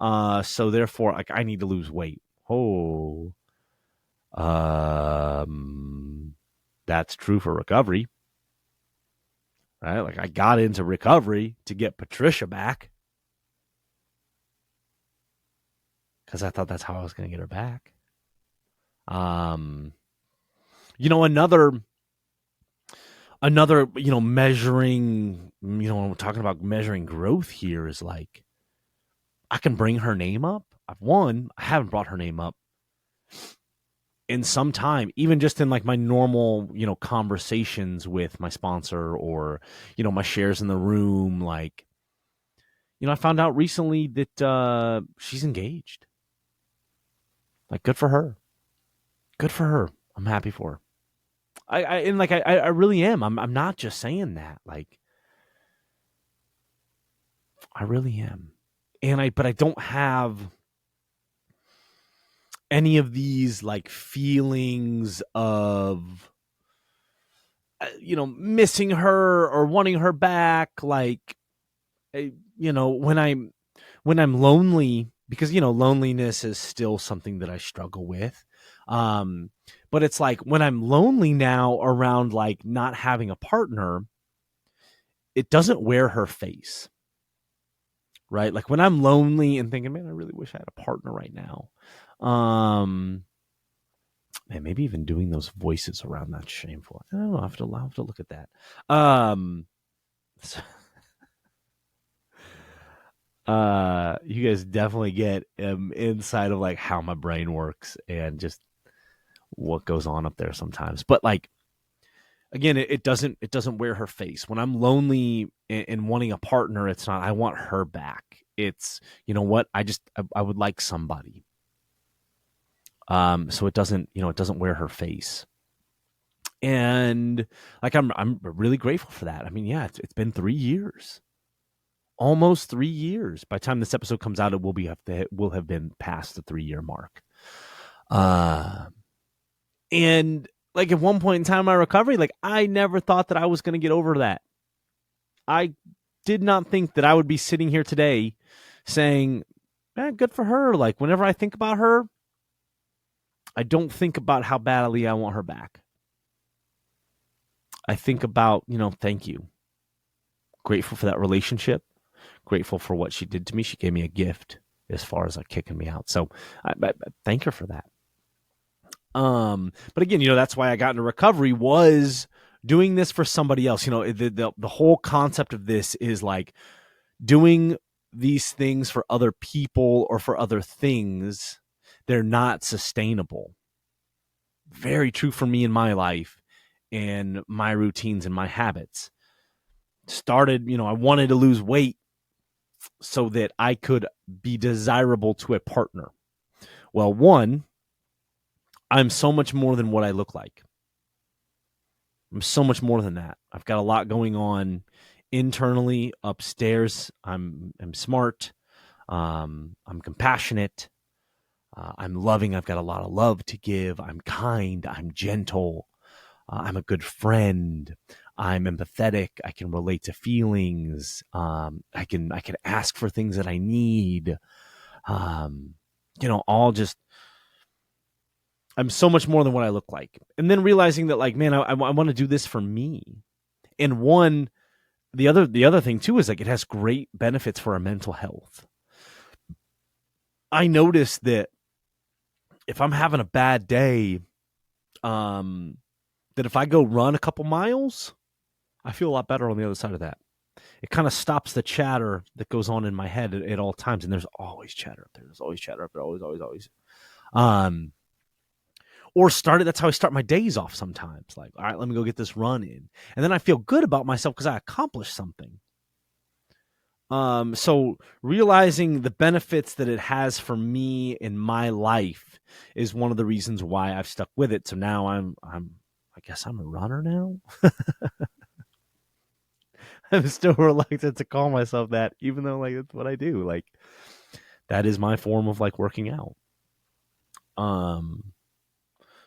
So therefore, like, I need to lose weight. Oh, that's true for recovery, right? Like, I got into recovery to get Patricia back because I thought that's how I was going to get her back. Another, measuring, when we're talking about measuring growth here is like, I can bring her name up. I haven't brought her name up in some time, even just in like my normal, conversations with my sponsor or, my shares in the room. Like, I found out recently that she's engaged. Like, good for her. Good for her. I'm happy for her. I really am. I'm not just saying that. Like, I really am. But I don't have any of these like feelings of, missing her or wanting her back. Like, when I'm lonely, because, loneliness is still something that I struggle with. But it's like when I'm lonely now around like not having a partner, it doesn't wear her face, right? Like when I'm lonely and thinking, man, I really wish I had a partner right now. Man, maybe even doing those voices around that's shameful. I don't know. I'll have to look at that. You guys definitely get inside of like how my brain works and just what goes on up there sometimes. But like, again, it doesn't wear her face. When I'm lonely and wanting a partner, it's not, I want her back. It's, you know what? I would like somebody. So it doesn't wear her face. And like, I'm really grateful for that. I mean, yeah, it's been 3 years. almost 3 years. By the time this episode comes out, will have been past the 3-year mark. And like at one point in time in my recovery, like I never thought that I was going to get over that. I did not think that I would be sitting here today saying, man, good for her. Like whenever I think about her, I don't think about how badly I want her back. I think about, thank you. Grateful for that relationship. Grateful for what she did to me. She gave me a gift as far as like kicking me out. So I thank her for that. But again, that's why I got into recovery, was doing this for somebody else. The whole concept of this is like doing these things for other people or for other things. They're not sustainable. Very true for me in my life and my routines and my habits. Started, I wanted to lose weight so that I could be desirable to a partner. Well, one, I'm so much more than what I look like. I'm so much more than that. I've got a lot going on internally, upstairs. I'm smart. I'm compassionate. I'm loving. I've got a lot of love to give. I'm kind. I'm gentle. I'm a good friend. I'm empathetic. I can relate to feelings. I can ask for things that I need. All just, I'm so much more than what I look like. And then realizing that like, man, I want to do this for me. And the other thing too is like, it has great benefits for our mental health. I noticed that if I'm having a bad day, that if I go run a couple miles, I feel a lot better on the other side of that. It kind of stops the chatter that goes on in my head at all times. And there's always chatter up there. There's always chatter up there. Always. That's how I start my days off sometimes. Like, all right, let me go get this run in. And then I feel good about myself because I accomplished something. So realizing the benefits that it has for me in my life is one of the reasons why I've stuck with it. So now I guess I'm a runner now. I'm still reluctant to call myself that, even though like that's what I do. Like that is my form of like working out.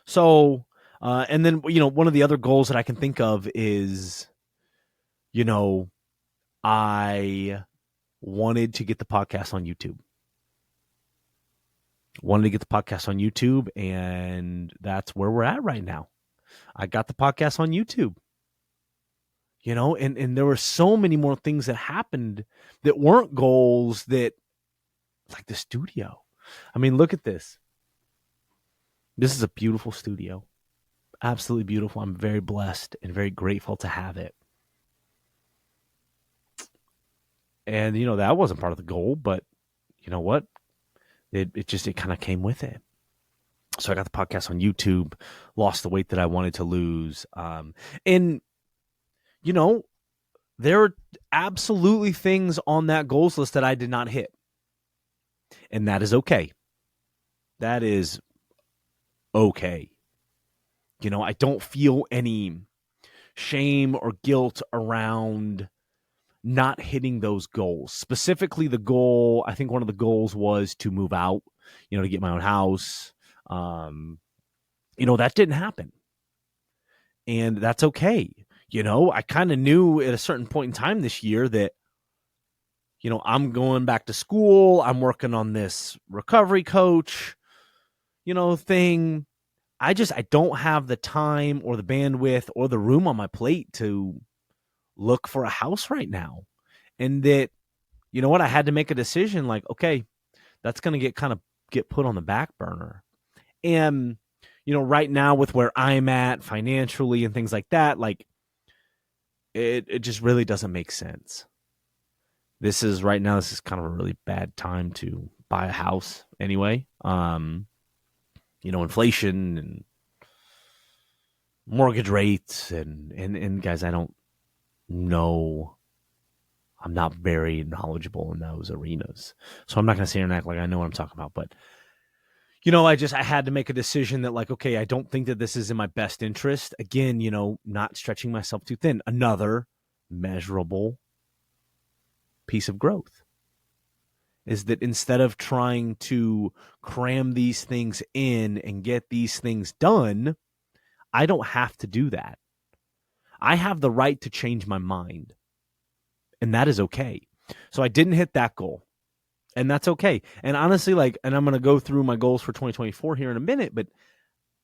So, and then, one of the other goals that I can think of is, I wanted to get the podcast on YouTube. And that's where we're at right now. I got the podcast on YouTube. And there were so many more things that happened that weren't goals, that like the studio. I mean, look at this. This is a beautiful studio. Absolutely beautiful. I'm very blessed and very grateful to have it. And, that wasn't part of the goal, but you know what? It kind of came with it. So I got the podcast on YouTube, lost the weight that I wanted to lose. And, there are absolutely things on that goals list that I did not hit. And that is okay. That is okay. I don't feel any shame or guilt around not hitting those goals. Specifically, the goal, I think one of the goals was to move out, to get my own house. That didn't happen. And that's okay. I kind of knew at a certain point in time this year that, I'm going back to school. I'm working on this recovery coach, thing. I don't have the time or the bandwidth or the room on my plate to look for a house right now. And that, I had to make a decision like, okay, that's going to get put on the back burner. And, right now with where I'm at financially and things like that, like it just really doesn't make sense. This is kind of a really bad time to buy a house anyway. Inflation and mortgage rates and guys, I don't know. I'm not very knowledgeable in those arenas. So I'm not going to sit here and act like I know what I'm talking about. But, I had to make a decision that like, okay, I don't think that this is in my best interest. Again, not stretching myself too thin. Another measurable piece of growth. Is that instead of trying to cram these things in and get these things done, I don't have to do that. I have the right to change my mind. And that is okay. So I didn't hit that goal. And that's okay. And honestly, like, and I'm going to go through my goals for 2024 here in a minute, but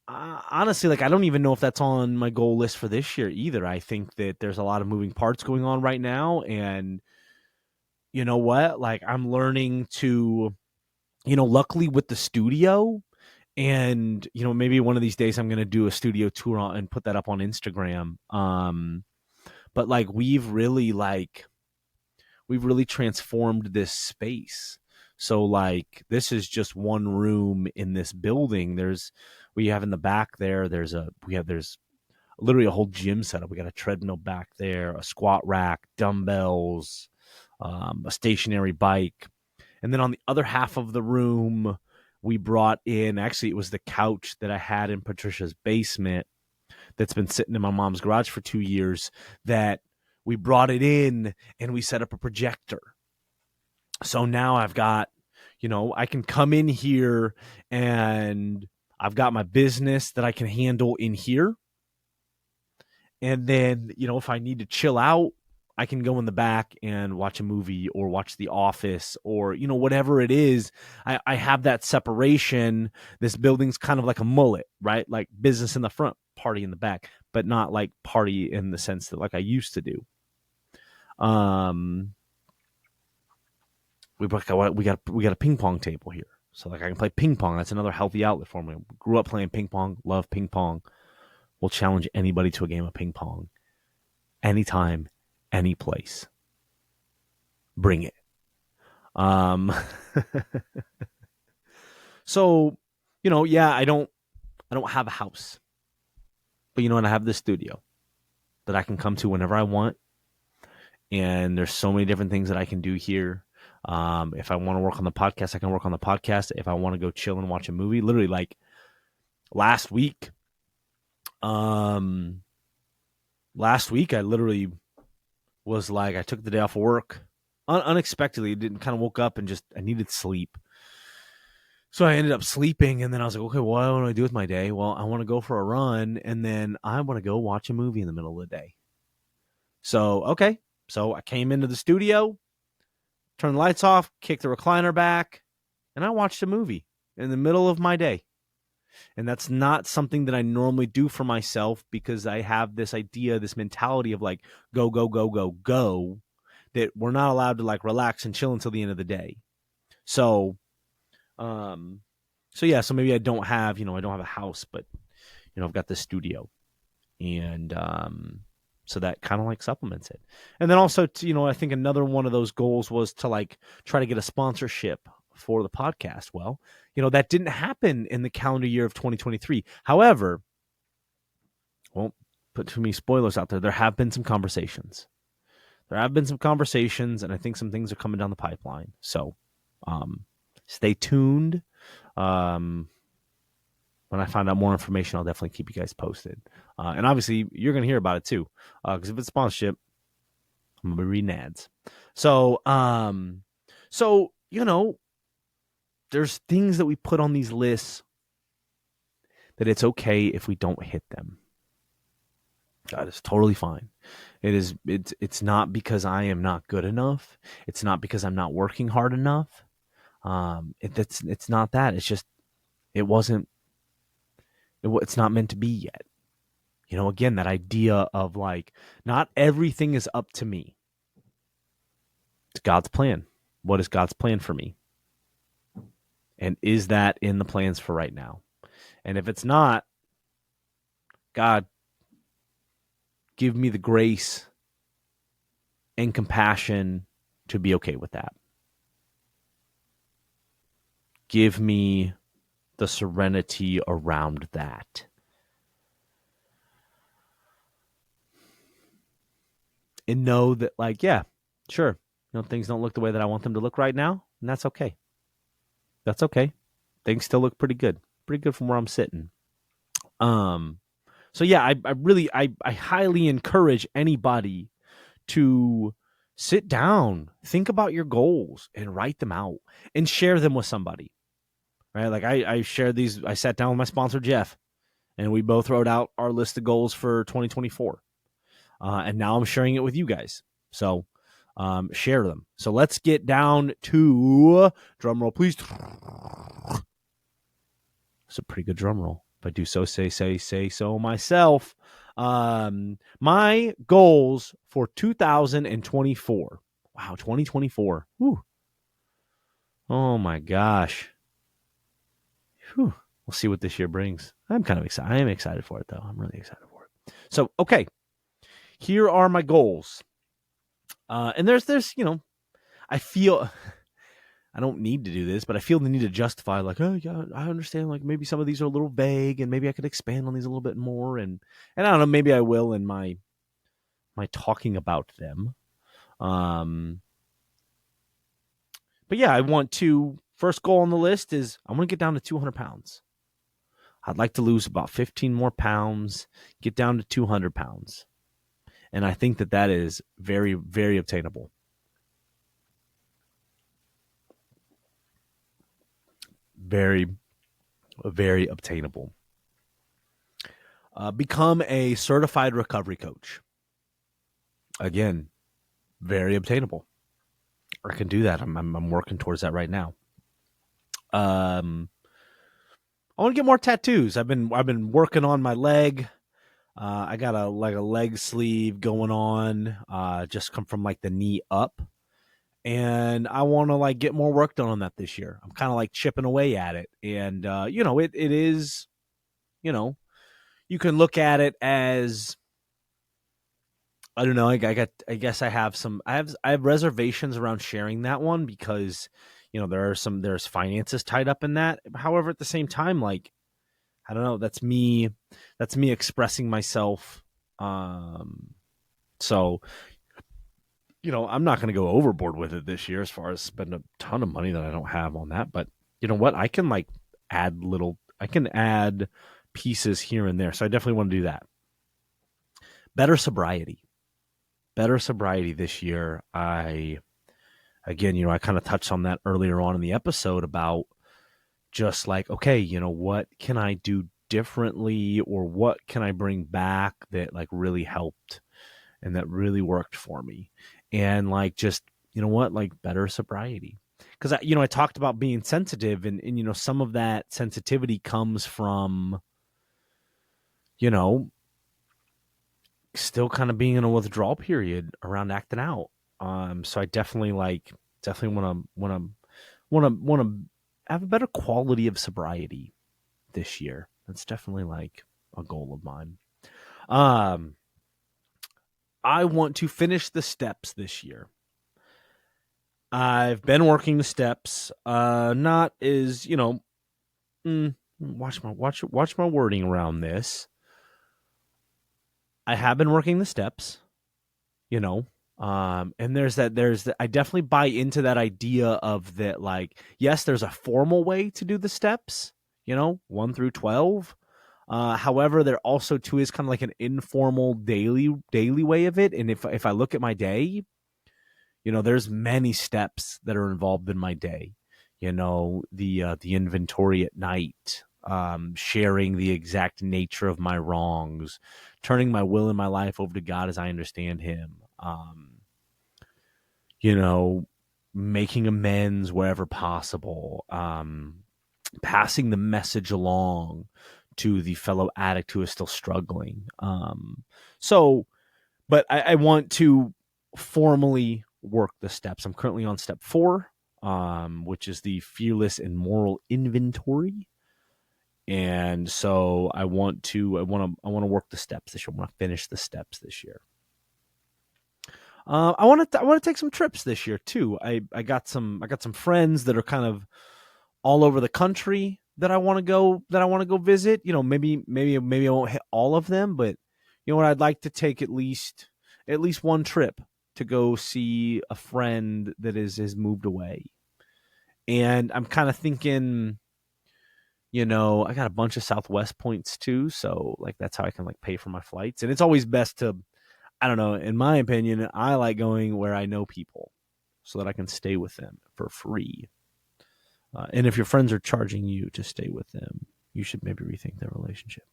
honestly, like, I don't even know if that's on my goal list for this year either. I think that there's a lot of moving parts going on right now. And you know what? Like, I'm learning to, luckily with the studio, and, maybe one of these days I'm going to do a studio tour and put that up on Instagram. But like, we've really transformed this space. So like, this is just one room in this building. We have in the back there, there's literally a whole gym setup. We got a treadmill back there, a squat rack, dumbbells, a stationary bike. And then on the other half of the room, we brought in, actually, it was the couch that I had in Patricia's basement that's been sitting in my mom's garage for 2 years, that we brought it in and we set up a projector. So now I've got, I can come in here and I've got my business that I can handle in here. And then, if I need to chill out, I can go in the back and watch a movie or watch The Office or, whatever it is. I have that separation. This building's kind of like a mullet, right? Like business in the front, party in the back, but not like party in the sense that like I used to do. We got a ping pong table here. So like I can play ping pong. That's another healthy outlet for me. Grew up playing ping pong, love ping pong. We'll challenge anybody to a game of ping pong. Anytime, any place. Bring it. So, I don't have a house. But you know what? I have this studio that I can come to whenever I want. And there's so many different things that I can do here. If I want to work on the podcast, I can work on the podcast. If I want to go chill and watch a movie, literally like last week, I literally was like, I took the day off of work unexpectedly. Didn't kind of woke up and just, I needed sleep. So I ended up sleeping, and then I was like, okay, what do I want to do with my day? Well, I want to go for a run, and then I want to go watch a movie in the middle of the day. So, okay. So I came into the studio, turned the lights off, kicked the recliner back, and I watched a movie in the middle of my day. And that's not something that I normally do for myself, because I have this idea, this mentality of like, go, go, go, go, go, that we're not allowed to like relax and chill until the end of the day. So, so maybe I don't have a house, but, I've got this studio, and, so that kind of like supplements it. And then also, I think another one of those goals was to like try to get a sponsorship for the podcast. Well, that didn't happen in the calendar year of 2023. However, won't put too many spoilers out there. There have been some conversations. And I think some things are coming down the pipeline. So, stay tuned. When I find out more information, I'll definitely keep you guys posted. And obviously, you're going to hear about it too. Because if it's sponsorship, I'm going to be reading ads. So, there's things that we put on these lists that it's okay if we don't hit them. That is totally fine. It's not because I am not good enough. It's not because I'm not working hard enough. It's not that. It's just, it's not meant to be yet. Again, that idea of like, not everything is up to me. It's God's plan. What is God's plan for me? And is that in the plans for right now? And if it's not, God, give me the grace and compassion to be okay with that. Give me the serenity around that. And know that, like, yeah, sure, things don't look the way that I want them to look right now, and that's okay. That's okay. Things still look pretty good from where I'm sitting. So yeah, I highly encourage anybody to sit down, think about your goals and write them out and share them with somebody, right? Like I shared these, I sat down with my sponsor, Jeff, and we both wrote out our list of goals for 2024. And now I'm sharing it with you guys. So share them. So let's get down to drum roll, please. It's a pretty good drum roll. If I do so, say so myself. My goals for 2024. Wow, 2024. Whew. Oh my gosh. Whew. We'll see what this year brings. I'm kind of excited. I am excited for it, though. I'm really excited for it. So, okay. Here are my goals. And there's, I feel I don't need to do this, but I feel the need to justify, like, oh yeah, I understand, like maybe some of these are a little vague and maybe I could expand on these a little bit more. And I don't know, maybe I will in my talking about them. But yeah, I want to, first goal on the list is I want to get down to 200 pounds. I'd like to lose about 15 more pounds, get down to 200 pounds. And I think that is very, very obtainable. Very, very obtainable. Become a certified recovery coach. Again, very obtainable. I can do that. I'm working towards that right now. I want to get more tattoos. I've been working on my leg. I got a leg sleeve going on. Just come from like the knee up, and I want to like get more work done on that this year. I'm kind of like chipping away at it, and it is, you can look at it as, I don't know. I guess I have reservations around sharing that one because, there's finances tied up in that. However, at the same time, like, I don't know, that's me expressing myself. So, I'm not going to go overboard with it this year as far as spend a ton of money that I don't have on that. But you know what? I can like add pieces here and there. So I definitely want to do that. Better sobriety this year. I kind of touched on that earlier on in the episode about just like, okay, what can I do differently, or what can I bring back that like really helped and that really worked for me? And like, just, like better sobriety. Because, I talked about being sensitive, and some of that sensitivity comes from, still kind of being in a withdrawal period around acting out. So I definitely want to have a better quality of sobriety this year. That's definitely like a goal of mine. I want to finish the steps this year. I've been working the steps, not as, watch my wording around this. I have been working the steps, and I definitely buy into that idea of that, like, yes, there's a formal way to do the steps, 1 through 12. However, there also too is kind of like an informal daily way of it. And if I look at my day, there's many steps that are involved in my day. The inventory at night, sharing the exact nature of my wrongs, turning my will and my life over to God as I understand Him. Making amends wherever possible, passing the message along to the fellow addict who is still struggling. But I want to formally work the steps. I'm currently on step 4, which is the fearless and moral inventory. And so I want to work the steps this year. I want to finish the steps this year. I want to take some trips this year too. I got some friends that are kind of all over the country that I want to go visit. Maybe I won't hit all of them, but what, I'd like to take at least one trip to go see a friend that has moved away. And I'm kind of thinking, I got a bunch of Southwest points too, so like that's how I can like pay for my flights. And it's always best to, I don't know. In my opinion, I like going where I know people so that I can stay with them for free. And if your friends are charging you to stay with them, you should maybe rethink their relationship.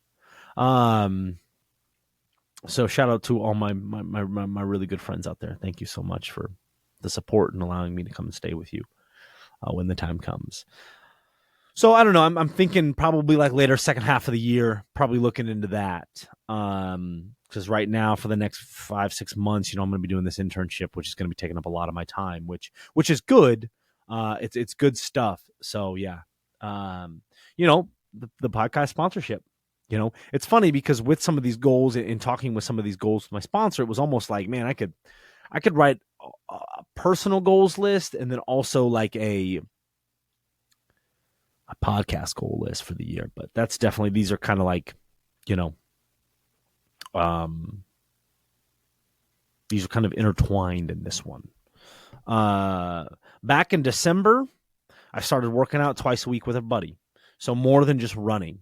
So shout out to all my really good friends out there. Thank you so much for the support and allowing me to come and stay with you when the time comes. So I don't know. I'm thinking probably like later second half of the year, probably looking into that. Because right now for the next 5-6 months, I'm going to be doing this internship, which is going to be taking up a lot of my time, which is good. It's good stuff. So yeah, the podcast sponsorship. It's funny because with some of these goals and talking with some of these goals with my sponsor, it was almost like, man, I could write a personal goals list and then also like a podcast goal list for the year. But that's definitely, these are kind of like, these are kind of intertwined in this one. Back in December, I started working out twice a week with a buddy. So more than just running.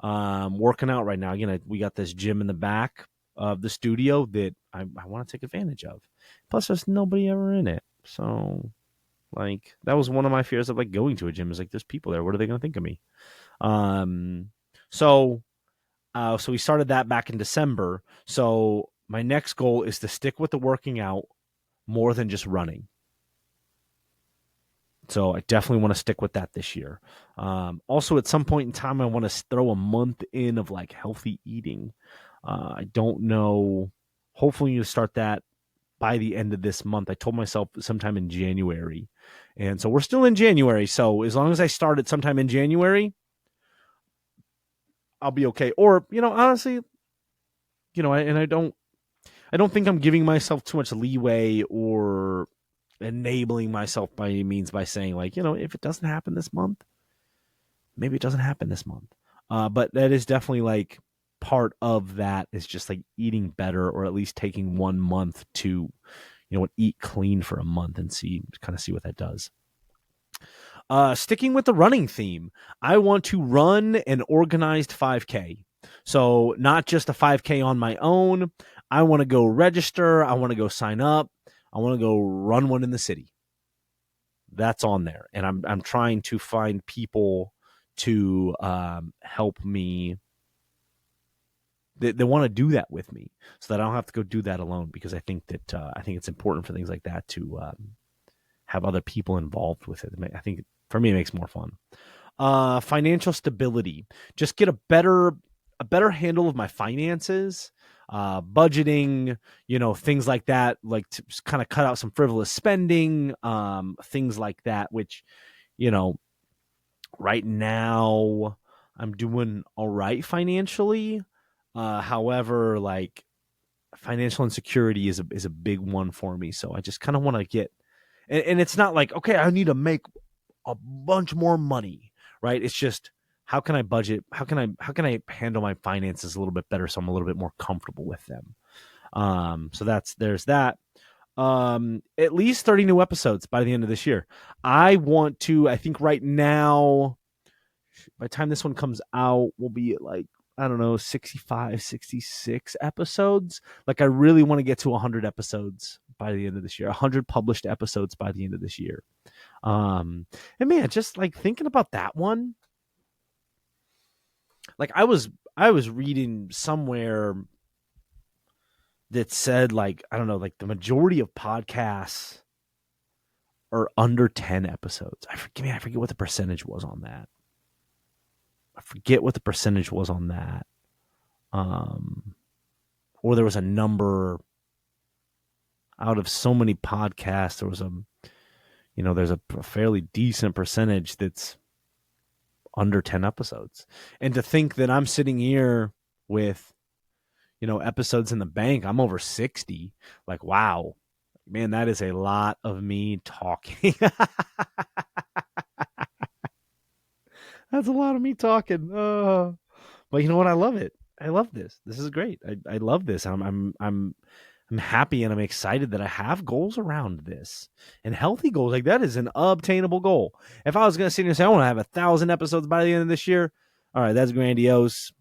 Working out right now. We got this gym in the back of the studio that I want to take advantage of. Plus, there's nobody ever in it. So, like, that was one of my fears of like going to a gym. Is like, there's people there. What are they going to think of me? So we started that back in December. So my next goal is to stick with the working out more than just running. So I definitely want to stick with that this year. Also, at some point in time, I want to throw a month in of like healthy eating. I don't know. Hopefully, you start that by the end of this month. I told myself sometime in January. And so we're still in January. So as long as I start it sometime in January, I'll be okay. Or, honestly, I don't think I'm giving myself too much leeway or enabling myself by any means by saying like, if it doesn't happen this month, maybe it doesn't happen this month. But that is definitely like part of that is just like eating better, or at least taking 1 month to, eat clean for a month and see what that does. Sticking with the running theme, I want to run an organized 5K. So not just a 5K on my own. I want to go register. I want to go sign up. I want to go run one in the city. That's on there. And I'm trying to find people to help me. They want to do that with me so that I don't have to go do that alone, because I think that it's important for things like that to have other people involved with it. I think for me, it makes more fun. Financial stability. Just get a better handle of my finances. Budgeting, things like that, like to kind of cut out some frivolous spending, things like that, which, right now I'm doing all right financially. However, like financial insecurity is a big one for me. So I just kind of want to get, and it's not like, okay, I need to make a bunch more money, right? It's just, how can I budget? How can I handle my finances a little bit better so I'm a little bit more comfortable with them? So there's that. At least 30 new episodes by the end of this year. I think right now, by the time this one comes out, we'll be at like, I don't know, 65, 66 episodes. Like, I really want to get to 100 episodes by the end of this year, 100 published episodes by the end of this year. And man, just like thinking about that one, like I was reading somewhere that said, like, I don't know, like the majority of podcasts are under 10 episodes. I forget what the percentage was on that. Or there was a number out of so many podcasts. There was there's a fairly decent percentage that's under 10 episodes. And to think that I'm sitting here with, episodes in the bank, I'm over 60. Like, wow, man, that is a lot of me talking. That's a lot of me talking. But you know what? I love it. I love this. This is great. I love this. I'm happy and I'm excited that I have goals around this, and healthy goals. Like, that is an obtainable goal. If I was going to sit here and say, I want to have 1,000 episodes by the end of this year, all right, that's grandiose.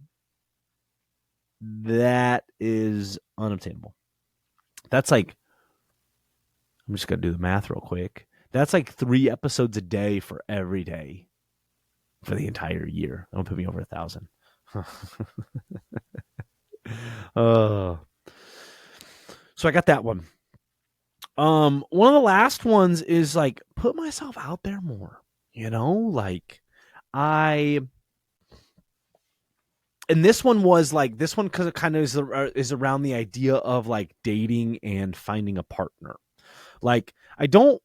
That is unobtainable. That's like, I'm just going to do the math real quick. That's like 3 episodes a day for every day for the entire year. That'll put me over 1,000. uh, so I got that one. One of the last ones is like put myself out there more, like I, and this one because it kind of is around the idea of like dating and finding a partner. Like, I don't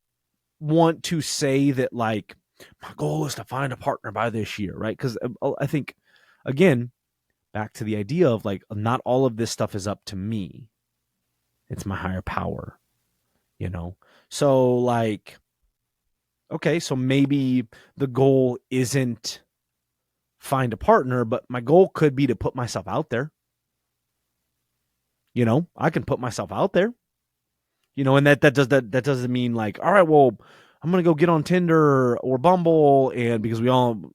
want to say that like my goal is to find a partner by this year, right? Because I think, again, back to the idea of like not all of this stuff is up to me. It's my higher power, So like, okay, so maybe the goal isn't find a partner, but my goal could be to put myself out there. I can put myself out there. And that doesn't mean like, all right, well, I'm gonna go get on Tinder or Bumble, and because we all,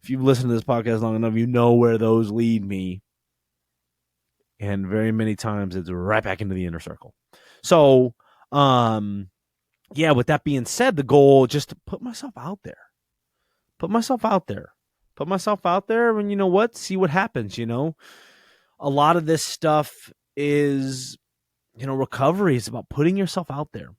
if you've listened to this podcast long enough, you know where those lead me, and very many times it's right back into the inner circle. So, yeah. With that being said, the goal just to put myself out there, and you know what? See what happens. A lot of this stuff is, recovery is about putting yourself out there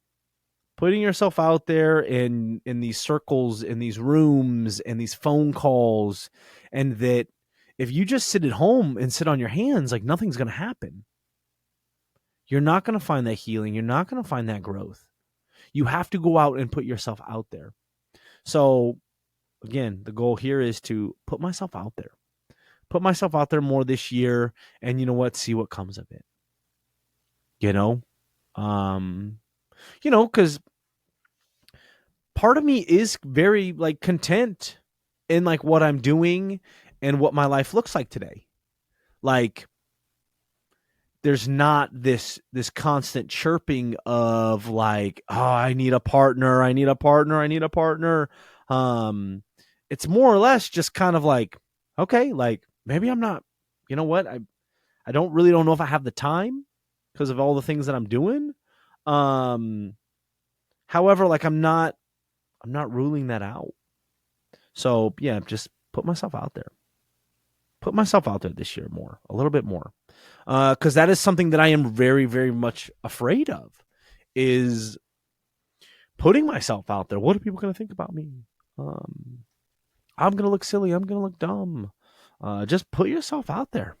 in these circles, in these rooms, and these phone calls. And that if you just sit at home and sit on your hands, like nothing's going to happen. You're not going to find that healing. You're not going to find that growth. You have to go out and put yourself out there. So again, the goal here is to put myself out there more this year. And you know what? See what comes of it. Because part of me is very like content in like what I'm doing and what my life looks like today. Like, there's not this constant chirping of like, oh, I need a partner. It's more or less just kind of like, okay, like maybe I'm not, you know what? I don't know if I have the time because of all the things that I'm doing. However, like I'm not ruling that out. So yeah, just put myself out there this year more, a little bit more. Because that is something that I am very, very much afraid of, is putting myself out there. What are people going to think about me? I'm going to look silly. I'm going to look dumb. Just put yourself out there.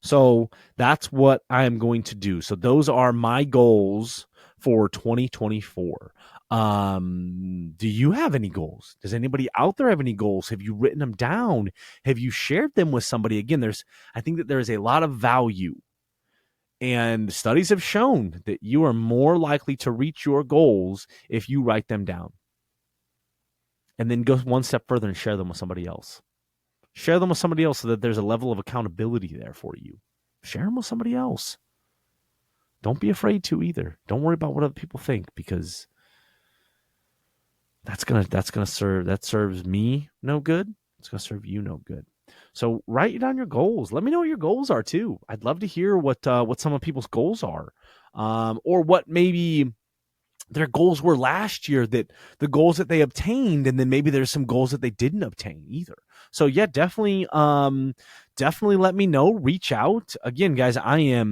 So that's what I am going to do. So those are my goals for 2024. Do you have any goals? Does anybody out there have any goals? Have you written them down? Have you shared them with somebody? Again, I think that there is a lot of value, and studies have shown that you are more likely to reach your goals if you write them down and then go one step further and share them with somebody else. Share them with somebody else so that there's a level of accountability there for you. Share them with somebody else. Don't be afraid to either. Don't worry about what other people think, because that serves me no good. It's gonna serve you no good. So write down your goals. Let me know what your goals are too. I'd love to hear what some of people's goals are, or what maybe their goals were last year, that the goals that they obtained, and then maybe there's some goals that they didn't obtain either. So yeah, definitely let me know. Reach out. Again, guys, I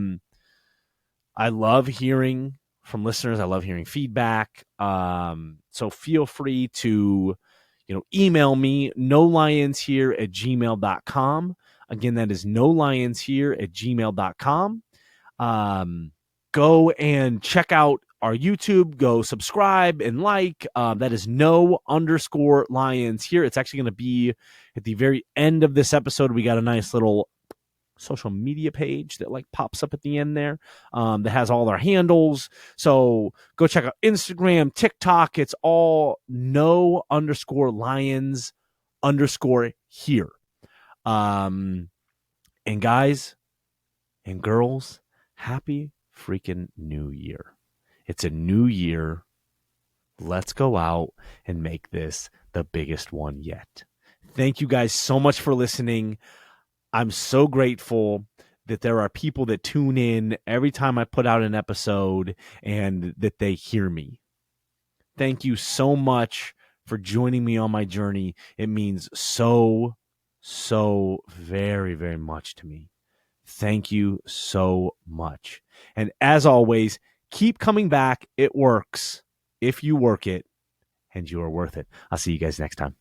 love hearing from listeners. I love hearing feedback. So feel free to, email me, nolionshere@gmail.com. Again, that is nolionshere@gmail.com. Go and check out our YouTube. Go subscribe and like. That is _lions here. It's actually going to be at the very end of this episode. We got a nice little social media page that like pops up at the end there, that has all our handles. So go check out Instagram, TikTok. It's all _lions_here. And guys and girls, happy freaking New Year. It's a new year. Let's go out and make this the biggest one yet. Thank you guys so much for listening. I'm so grateful that there are people that tune in every time I put out an episode and that they hear me. Thank you so much for joining me on my journey. It means so very, very much to me. Thank you so much. And as always, keep coming back. It works if you work it, and you are worth it. I'll see you guys next time.